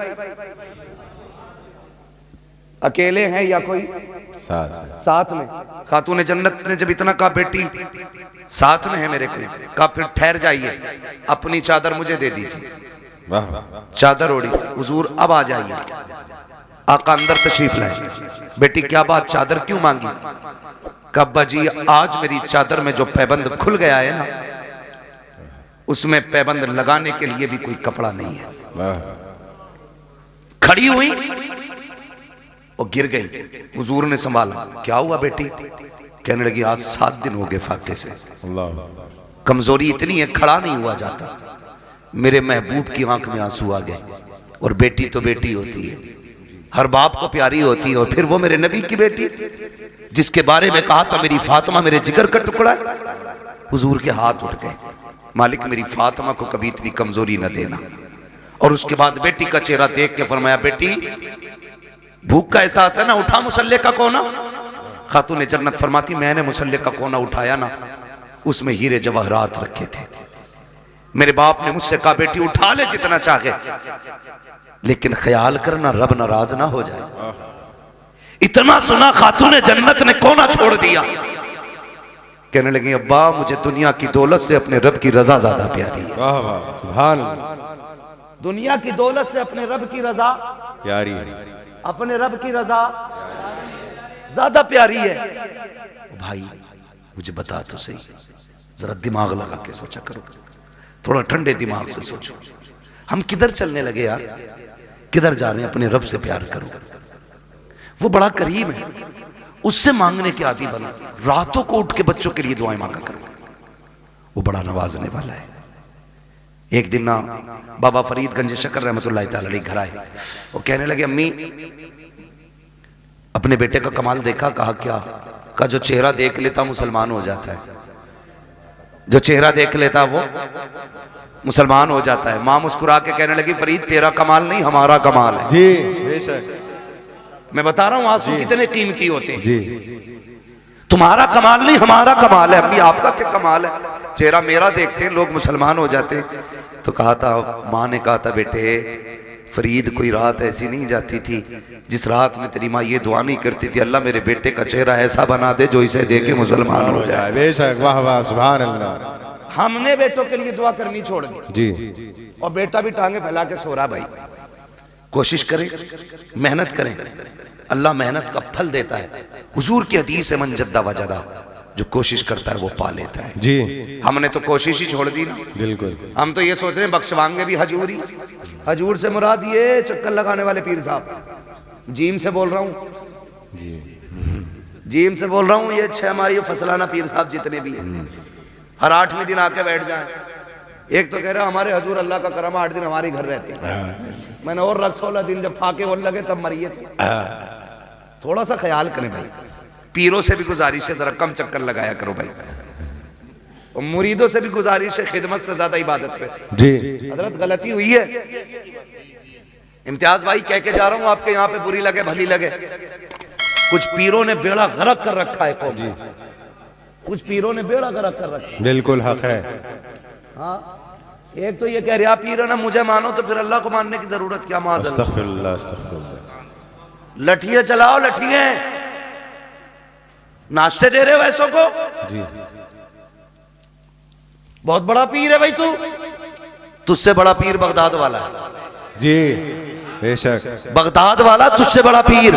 अकेले हैं या कोई साथ में? खातून जन्नत ने जब इतना कहा बेटी साथ में है मेरे को, कहा फिर ठहर जाइए, अपनी चादर मुझे दे दीजिए। वाह। चादर ओढ़ी, हुजूर अब आ जाइए। आका अंदर तशरीफ लाए। बेटी क्या बात, चादर क्यों मांगी? कब्बा जी आज मेरी चादर में जो पैबंद खुल गया है ना, उसमें पैबंद लगाने के लिए भी कोई कपड़ा नहीं है। वाह। खड़ी हुई और गिर गई। हुजूर ने संभाला, क्या हुआ बेटी? कहने लगी आज 7 दिन हो गए फाके से, अल्लाह। कमजोरी इतनी है खड़ा नहीं हुआ जाता। मेरे महबूब की आंख में आंसू आ गए। और बेटी तो बेटी होती है, हर बाप को प्यारी होती है, और फिर वो मेरे नबी की बेटी जिसके बारे में कहा था मेरी फातिमा मेरे जिगर का टुकड़ा। हुजूर के हाथ उठ गए, मालिक मेरी फातिमा को कभी इतनी कमजोरी न देना। और उसके बाद बेटी का चेहरा देख के फरमाया बेटी भूख का एहसास है ना, उठा मुसल्ले का कोना। खातून जन्नत फरमाती मैंने मुसल्ले का कोना उठाया ना, उसमें हीरे जवाहरात रखे थे। मेरे बाप ने मुझसे कहा बेटी उठा ले जितना चाहे, लेकिन ख्याल करना रब नाराज ना हो जाए। इतना सुना खातून जन्नत ने कोना छोड़ दिया। कहने लगी अब्बा मुझे दुनिया की दौलत से अपने रब की रजा ज्यादा प्यारी है। वाह वाह, सुभान अल्लाह। दुनिया की दौलत से अपने रब की रजा प्यारी है। अपने रब की रजा ज्यादा प्यारी है। भाई मुझे बता तो सही, जरा दिमाग लगा के सोचा करो, थोड़ा ठंडे दिमाग से सोचो, हम किधर चलने लगे यार, किधर जा रहे हैं? अपने रब से प्यार करो, वो बड़ा करीम है, उससे मांगने के आदि बनो। रातों को उठ के बच्चों के लिए दुआएं मांगा करो, वो बड़ा नवाजने वाला है। एक दिन ना बाबा फरीदगंज शकर रहमतुल्लाह तआला अलैह घर आए, वो कहने लगे अम्मी अपने बेटे का कमाल देखा? कहा क्या? का जो चेहरा देख लेता मुसलमान हो जाता है, जो चेहरा देख लेता वो मुसलमान हो जाता है। मां मुस्कुरा के कहने लगी फरीद तेरा कमाल नहीं हमारा कमाल है। जी बेशक, मैं बता रहा हूं आंसू कितने कीमती होते हैं। जी तुम्हारा कमाल नहीं हमारा कमाल है। अम्मी आपका क्या कमाल है? चेहरा मेरा देखते हैं लोग मुसलमान हो जाते हैं। तो कहा था, माँ ने कहा था बेटे फरीद कोई रात ऐसी नहीं जाती थी जिस रात में तेरी माँ ये दुआ नहीं करती थी अल्लाह मेरे बेटे का चेहरा ऐसा बना दे जो इसे देख के मुसलमान हो जाए। बेशक, वाह वाह, सुभान अल्लाह। हमने बेटों के लिए दुआ करनी छोड़ दी जी। और बेटा भी टांगे फैला के सो रहा। भाई कोशिश करें, मेहनत करें, अल्लाह मेहनत का फल देता है। हुजूर की हदीस है मन जद्दा वजदा, जो कोशिश करता है वो पा लेता है। जी हमने तो कोशिश ही छोड़ दी ना। बिल्कुल। हम तो ये सोच रहे हैं बख्शवाएंगे भी हजूरी। हजूर से मुराद ये चक्कर लगाने वाले पीर साहब, जीम से बोल रहा हूं। जी जीम से बोल रहा हूँ, ये 6 माही फसलाना पीर साहब जितने भी हैं, हर 8वें दिन आके बैठ जाएं। एक तो कह रहा हमारे हजूर अल्लाह का करम 8 दिन हमारे घर रहते हैं। मैंने और रख 16 दिन जब फाके होने लगे तब मरिए। थोड़ा सा ख्याल करें भाई, पीरों से भी गुजारिश है जरा कम चक्कर लगाया करो भाई, और मुरीदों से भी गुजारिश है खिदमत से ज्यादा इबादत पे। जी हजरत गलती हुई है, इम्तियाज भाई कह के जा रहा हूं, आपके यहाँ पे बुरी लगे भली लगे, कुछ पीरों ने बेड़ा गर्क कर रखा है कौम, कुछ पीरों ने बेड़ा गर्क कर रखा है। बिल्कुल हक है। हाँ, एक तो ये कह रहा पीर है ना मुझे मानो, तो फिर अल्लाह को मानने की जरूरत क्या। अस्तगफिरुल्लाह अस्तगफिरुल्लाह। लठिए चलाओ, लठिए नाश्ते दे रहे हो ऐसों को। जी बहुत बड़ा पीर है भाई तू, तुझसे बड़ा पीर बगदाद वाला है। जी बेशक, बगदाद वाला तुझसे बड़ा पीर।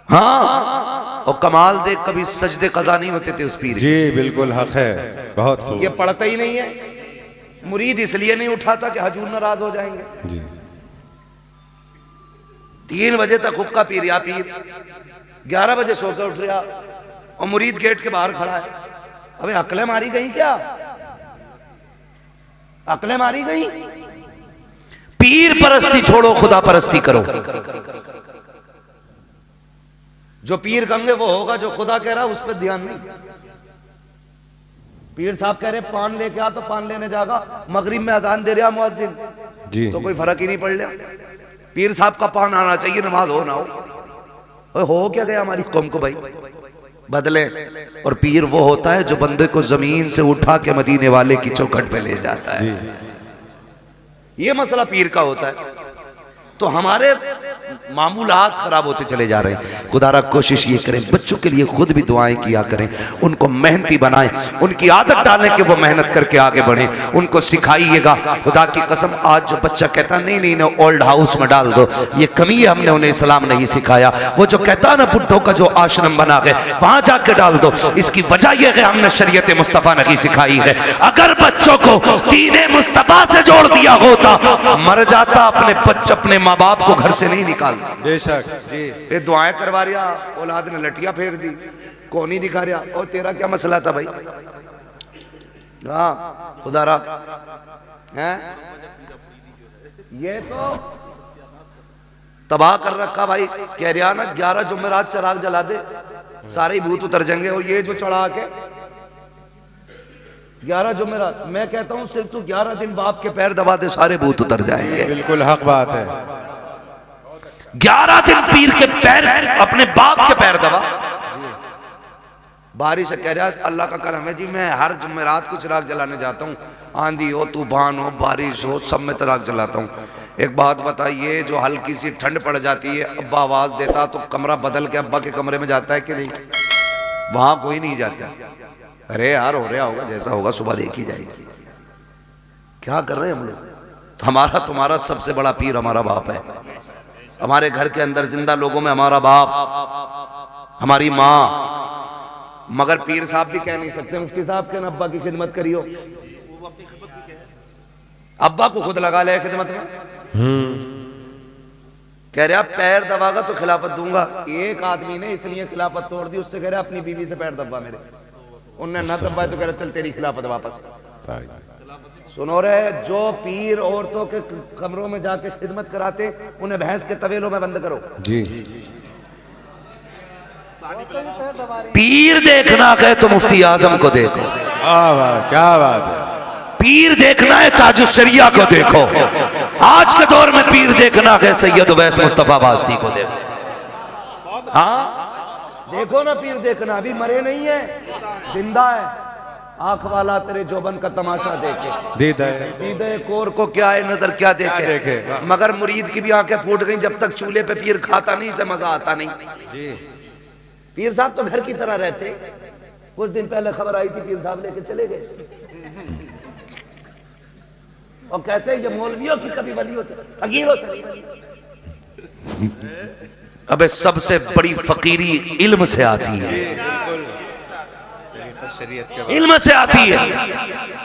हाँ, और कमाल देख कभी सजदे कज़ा नहीं होते थे उस पीर। जी बिल्कुल हक है, बहुत खूब। ये पढ़ता ही नहीं है, मुरीद इसलिए नहीं उठाता कि हजूर नाराज हो जाएंगे। जी 3 बजे तक हुक्का पी रहा पीर, 11 बजे सोकर उठ रहा, और मुरीद गेट के बाहर खड़ा है। अबे अकलें मारी गई क्या, अकलें मारी गई। पीर परस्ती छोड़ो, खुदा परस्ती करो। जो पीर कहेंगे वो होगा, जो खुदा कह रहा है उस पर ध्यान नहीं। पीर साहब कह रहे पान लेके आ, तो पान लेने जागा, मगरिब में अजान दे रहा मुअज्जिन, जी तो कोई फर्क ही नहीं पड़ लिया। पीर साहब का पान आना चाहिए, नमाज हो ना हो क्या गया हमारी कौम को भाई, बदले। और पीर वो होता है जो बंदे को जमीन से उठा के मदीने वाले की चौखट पे ले जाता है। ये मसला पीर का होता है। तो हमारे मामूलात खराब होते चले जा रहे हैं। खुदारा कोशिश ये करें, बच्चों के लिए खुद भी दुआएं किया करें, उनको मेहनती बनाएं, उनकी आदत डालें कि वो मेहनत करके आगे बढ़ें, उनको सिखाइएगा। खुदा की कसम, आज जो बच्चा कहता नहीं नहीं ना ओल्ड हाउस में डाल दो, ये कमी है, हमने उन्हें इस्लाम नहीं सिखाया। वो जो कहता ना बुड्ढों का जो आश्रम बना गए वहां जाके डाल दो, इसकी वजह यह है हमने शरीयत मुस्तफ़ा नहीं सिखाई है। अगर बच्चों को दीन मुस्तफ़ा से जोड़ दिया होता, मर जाता अपने माँ बाप को घर से नहीं निकालता। बेशक जी। ये दुआएं करवा रहा, औलाद ने लठिया फेर दी, कौन ही दिखा रहा। और तेरा क्या मसला था भाई। हाँ खुदारा है, ये तो तबाह कर रखा भाई। कह रहा ना 11 जुमेरात चराग जला दे, सारे ही भूत उतर जाएंगे। और ये जो चढ़ा के 11 जुमेरात, मैं कहता हूं सिर्फ तू 11 दिन बाप के पैर दबा दे, सारे भूत उतर जाएंगे। बिल्कुल हक बात है। 11 दिन पीर के पैर, अपने बाप के पैर दबा। बारिश कह रहा अल्लाह का करम है जी, मैं हर जुमेरात को चिराग जलाने जाता हूँ, आंधी हो तूफान हो बारिश हो सब में चिराग जलाता हूँ। एक बात बताइए, जो हल्की सी ठंड पड़ जाती है, अब्बा आवाज देता तो कमरा बदल के अब्बा के कमरे में जाता है कि नहीं? वहां कोई नहीं जाता। अरे यार हो रहा होगा, जैसा होगा सुबह देखी जाएगी। क्या कर रहे हैं हम लोग? तो हमारा तुम्हारा सबसे बड़ा पीर हमारा बाप है। हमारे घर के अंदर जिंदा लोगों में हमारा बाप, हमारी माँ। मगर पीर साहब भी कह नहीं सकते मुफ्ती साहब के अब्बा की खिदमत करियो। अब्बा को खुद लगा ले खिदमत में। कह रहा पैर दबागा तो खिलाफत दूंगा। एक आदमी ने इसलिए खिलाफत तोड़ दी, उससे कह रहा अपनी बीवी से पैर दबा मेरे, उनने ना दबाया तो कह रहा चल तेरी खिलाफत वापस। सुनो रे, जो पीर औरतों के कमरों में जाके खिदमत कराते उन्हें भैंस के तवेलों में बंद करो जी। पीर देखना है तो मुफ्ती आजम को देखो। क्या बात है। पीर देखना है ताजुश शरिया को देखो। आज के दौर में पीर देखना है सैयद उवैस मुस्तफा वास्ती को देखो। हाँ देखो ना, पीर देखना, अभी मरे नहीं है, जिंदा है। आंख वाला तेरे जोबन का तमाशा देखे, दीदे कोर को क्या है नजर क्या देखे। मगर मुरीद की भी आंखें फूट गई, जब तक चूल्हे पे पीर खाता नहीं से मजा आता नहीं जी। पीर साहब तो घर की तरह रहते। कुछ दिन पहले खबर आई थी, पीर साहब लेके चले गए और कहते हैं ये मौलवियों की कभी वलियों से फकीरों से नहीं। अबे सबसे बड़ी फकीरी इल्म से आती है। इल्म से आती है।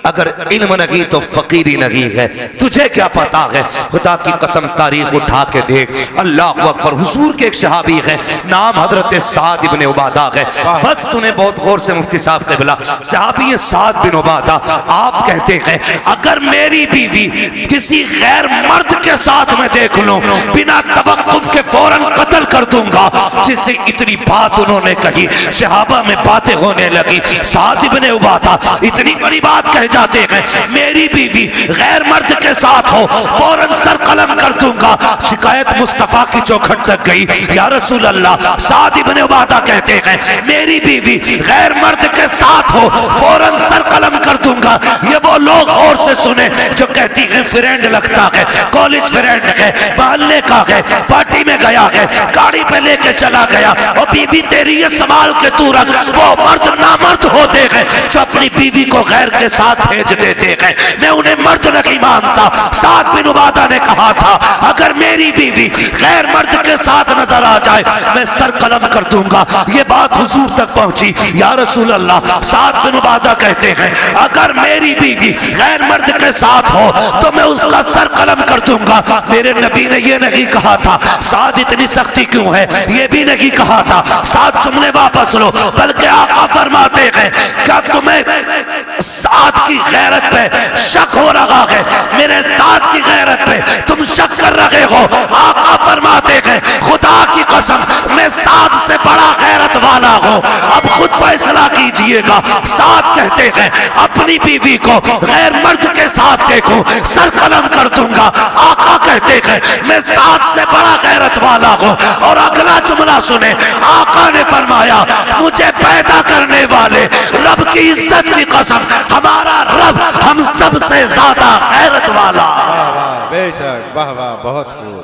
अगर इल्म नहीं तो फकीरी नहीं है। तुझे क्या पता है? खुदा की कसम तारीख उठा के देख। अल्लाह अकबर। हुजूर के एक सहाबी है, नाम हजरत साद इब्ने उबादा है। बस सुने बहुत गौर से मुफ्ती साहब क़िबला। सहाबी है साद बिन उबादा। आप कहते हैं अगर मेरी बीवी किसी गैर मर्द के साथ में देख लूं, बिना तवक्कुफ के फौरन कत्ल कर दूंगा। जिससे इतनी बात उन्होंने कही, सहाबा में बातें होने लगी। साद इब्ने उबादा इतनी बड़ी बात कह जाते हैं, मेरी बीवी गैर मर्द के साथ हो फौरन सर कलम कर दूंगा। शिकायत मुस्तफा की चौखट तक गई। या रसूल अल्लाह, साद इब्ने उबादा कहते हैं मेरी बीवी गैर मर्द के साथ हो फौरन सर कलम कर दूंगा। ये वो लोग और से सुने जो कहती है फ्रेंड लगता है, कॉलेज फ्रेंड है, मोहल्ले का है, पार्टी में गया है, गाड़ी पे लेके चला गया और बीवी तेरी ये संभाल के तू रख। वो मर्द नामर्द होते हैं जो अपनी बीवी को गैर के साथ भेज देते हैं। मैं उन्हें मर्द नहीं मानता। साद बिन उबादा ने कहा था अगर मेरी बीवी गैर मर्द के साथ नजर आ जाए मैं सर कलम कर दूंगा। ये बात हुजूर तक पहुंची। या रसूल अल्लाह, साद बिन उबादा कहते हैं अगर मेरी बीवी गैर मर्द के साथ हो तो मैं उसका सर कलम कर दूंगा। मेरे नबी ने ये नहीं कहा था साद इतनी सख्ती क्यों है, ये भी नहीं कहा था साद जुमले वापस लो, बल्कि आका फरमाते हैं क्या तुम्हें साद की गैरत पे शक हो रहा है? मेरे साद की गैरत पे तुम शक कर रहे हो? आका फरमाते हैं खुदा की कसम मैं साद से बड़ा गैरत वाला हूं। अब खुद फैसला कीजिएगा। साद कहते हैं अपनी बीवी को गैर मर्द के साथ देखूं सर कलम कर दूंगा। आका कहते हैं मैं साद से बड़ा गैरत वाला हूं। और अगला जुमला सुने, आका ने फरमाया मुझे पैदा करने वाले रब की इज्जत की कसम हमारा रब हम सब से ज्यादा गैरत वाला। वाह वाह, बेशक, वाह वाह, बहुत खूब,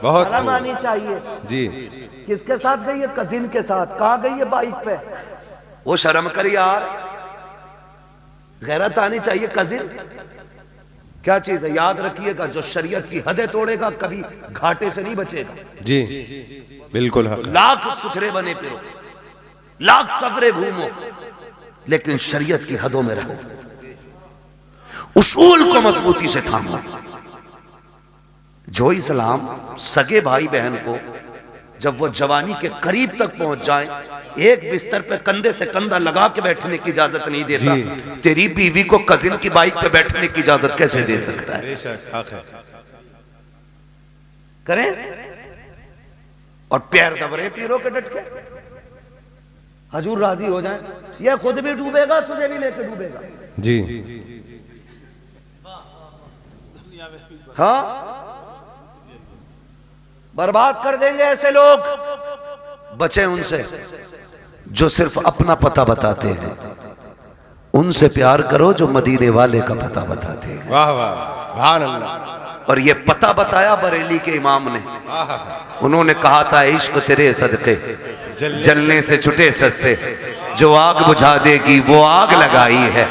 बहुत शर्म खूब आनी चाहिए। जी। किसके साथ गई है? कजिन के साथ। कहाँ गई है? बाइक पे। वो शर्म कर यार, गैरत आनी चाहिए। कजिन क्या चीज है? याद रखिएगा जो शरीयत की हदें तोड़ेगा कभी घाटे से नहीं बचेगा। जी बिल्कुल हक। लाख सुथरे बने फिरो, लाख सफरे घूमो, लेकिन शरीयत की हदों में रहो, उसूल को मजबूती से थामो। जो इस्लाम सगे भाई बहन को जब वो जवानी के करीब तक पहुंच जाए एक बिस्तर पे कंधे से कंधा लगा के बैठने की इजाजत नहीं देता, तेरी बीवी को कजिन की बाइक पे बैठने की इजाजत कैसे दे सकता है? बेशक हक है। करें और पैर दबरे पीरों के डट के हजूर राजी हो जाए। यह खुद भी डूबेगा, तुझे भी लेके डूबेगा। जी हाँ, बर्बाद कर देंगे ऐसे लोग। बचे उनसे जो सिर्फ अपना पता बताते हैं, उनसे प्यार करो जो मदीने वाले का पता बताते हैं। वाह वाह, सुभान अल्लाह। और ये पता बताया बरेली के इमाम ने। उन्होंने कहा था इश्क तेरे सदके जलने से छुटे सस्ते, जो आग बुझा देगी वो आग लगाई है।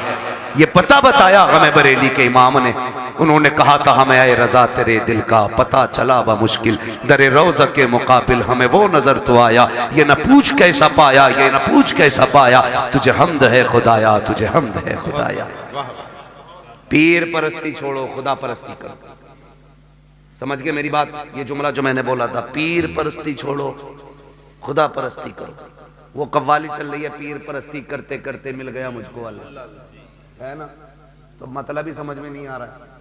ये पता बताया हमें बरेली के इमाम ने। उन्होंने कहा था हमें आए रजा तेरे दिल का पता चला बमुश्किल, दरे रोज़ा के मुकाबिल हमें वो नजर तो आया। ये न पूछ कैसा पाया, ये न पूछ कैसा पाया, तुझे हमद है खुदाया, तुझे हमद है खुदाया। पीर परस्ती छोड़ो, खुदा परस्ती करो। समझ गए मेरी बात? ये जुमला जो मैंने बोला था, पीर परस्ती छोड़ो खुदा परस्ती करो। वो कव्वाली चल रही है, पीर परस्ती करते करते मिल गया मुझको वाला, है ना? तो मतलब ही समझ में नहीं आ रहा है।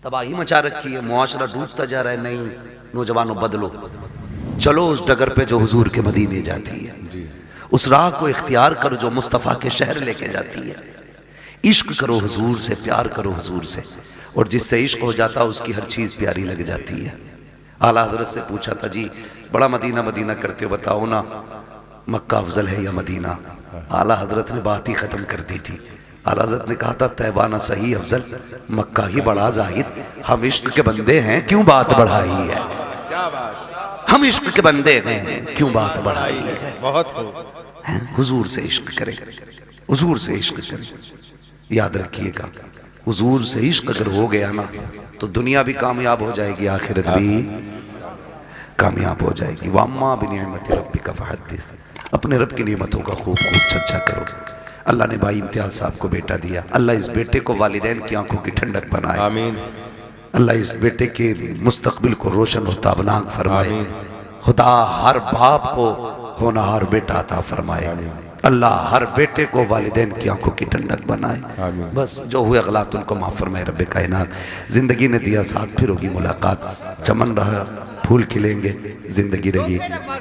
तबाही मचा रखी है, मुआशरा डूबता जा रहा है। नहीं नौजवानों, बदलो, चलो उस डगर पे जो हुजूर के मदीने जाती है, उस राह को इख्तियार करो जो मुस्तफ़ा के शहर लेके जाती है। इश्क करो हुजूर से, प्यार करो हुजूर से, और जिससे इश्क हो जाता उसकी हर चीज़ प्यारी लग जाती है। आला हज़रत से पूछा था जी बड़ा मदीना मदीना करते हो, बताओ ना मक्का अफजल है या मदीना? आला हज़रत ने बात ही ख़त्म कर दी थी। आला हज़रत ने कहा था तैबा ना सही अफजल, मक्का ही बड़ा जाहिद। हम इश्क के बंदे हैं, क्यों बात बढ़ाई है? क्या बात, हम इश्क के बंदे हैं, क्यों बात बढ़ाई है? बहुत हुजूर से इश्क करें, हुजूर से इश्क करें। याद रखिएगा, हुजूर से इश्क अगर हो गया ना तो दुनिया भी कामयाब हो जाएगी, आखिरत भी कामयाब हो जाएगी। वम्मा बिनिअमति रब्बिका फहद्दिस। अपने रब की नेमतों का खूब खूब चर्चा करो। अल्लाह ने भाई इम्तियाज साहब को बेटा दिया, अल्लाह इस बेटे को वालिदैन की आंखों की ठंडक बनाए। आमीन। अल्लाह इस बेटे के मुस्तकबिल को रोशन और ताबनाक फरमाए। खुदा हर बाप को होनहार बेटा अता फरमाए। अल्लाह हर बेटे को वालिदैन की आंखों की ठंडक बनाए। बस जो हुए गलत उनको माफ़ फरमाए रब्बे कायनात। ज़िंदगी ने दिया साथ, फिर होगी मुलाकात। चमन रहा, फूल खिलेंगे, ज़िंदगी रही,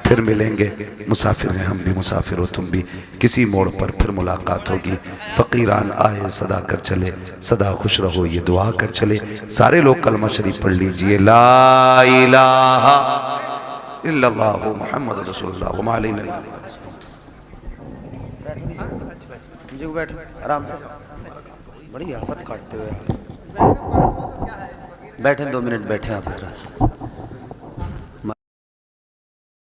फिर मिलेंगे। मुसाफिर हैं हम भी, मुसाफिर हो तुम भी, किसी मोड़ पर फिर मुलाकात होगी। फ़कीरान आए सदा कर चले, सदा खुश रहो ये दुआ कर चले। सारे लोग कलमा शरीफ पढ़ लीजिए, ला इलाहा इल्लल्लाह मुहम्मद रसूलुल्लाह व मा अलैना। जी बैठो आराम से, बड़ी आफत काटते हुए बैठे, 2 मिनट बैठे आप हजरात।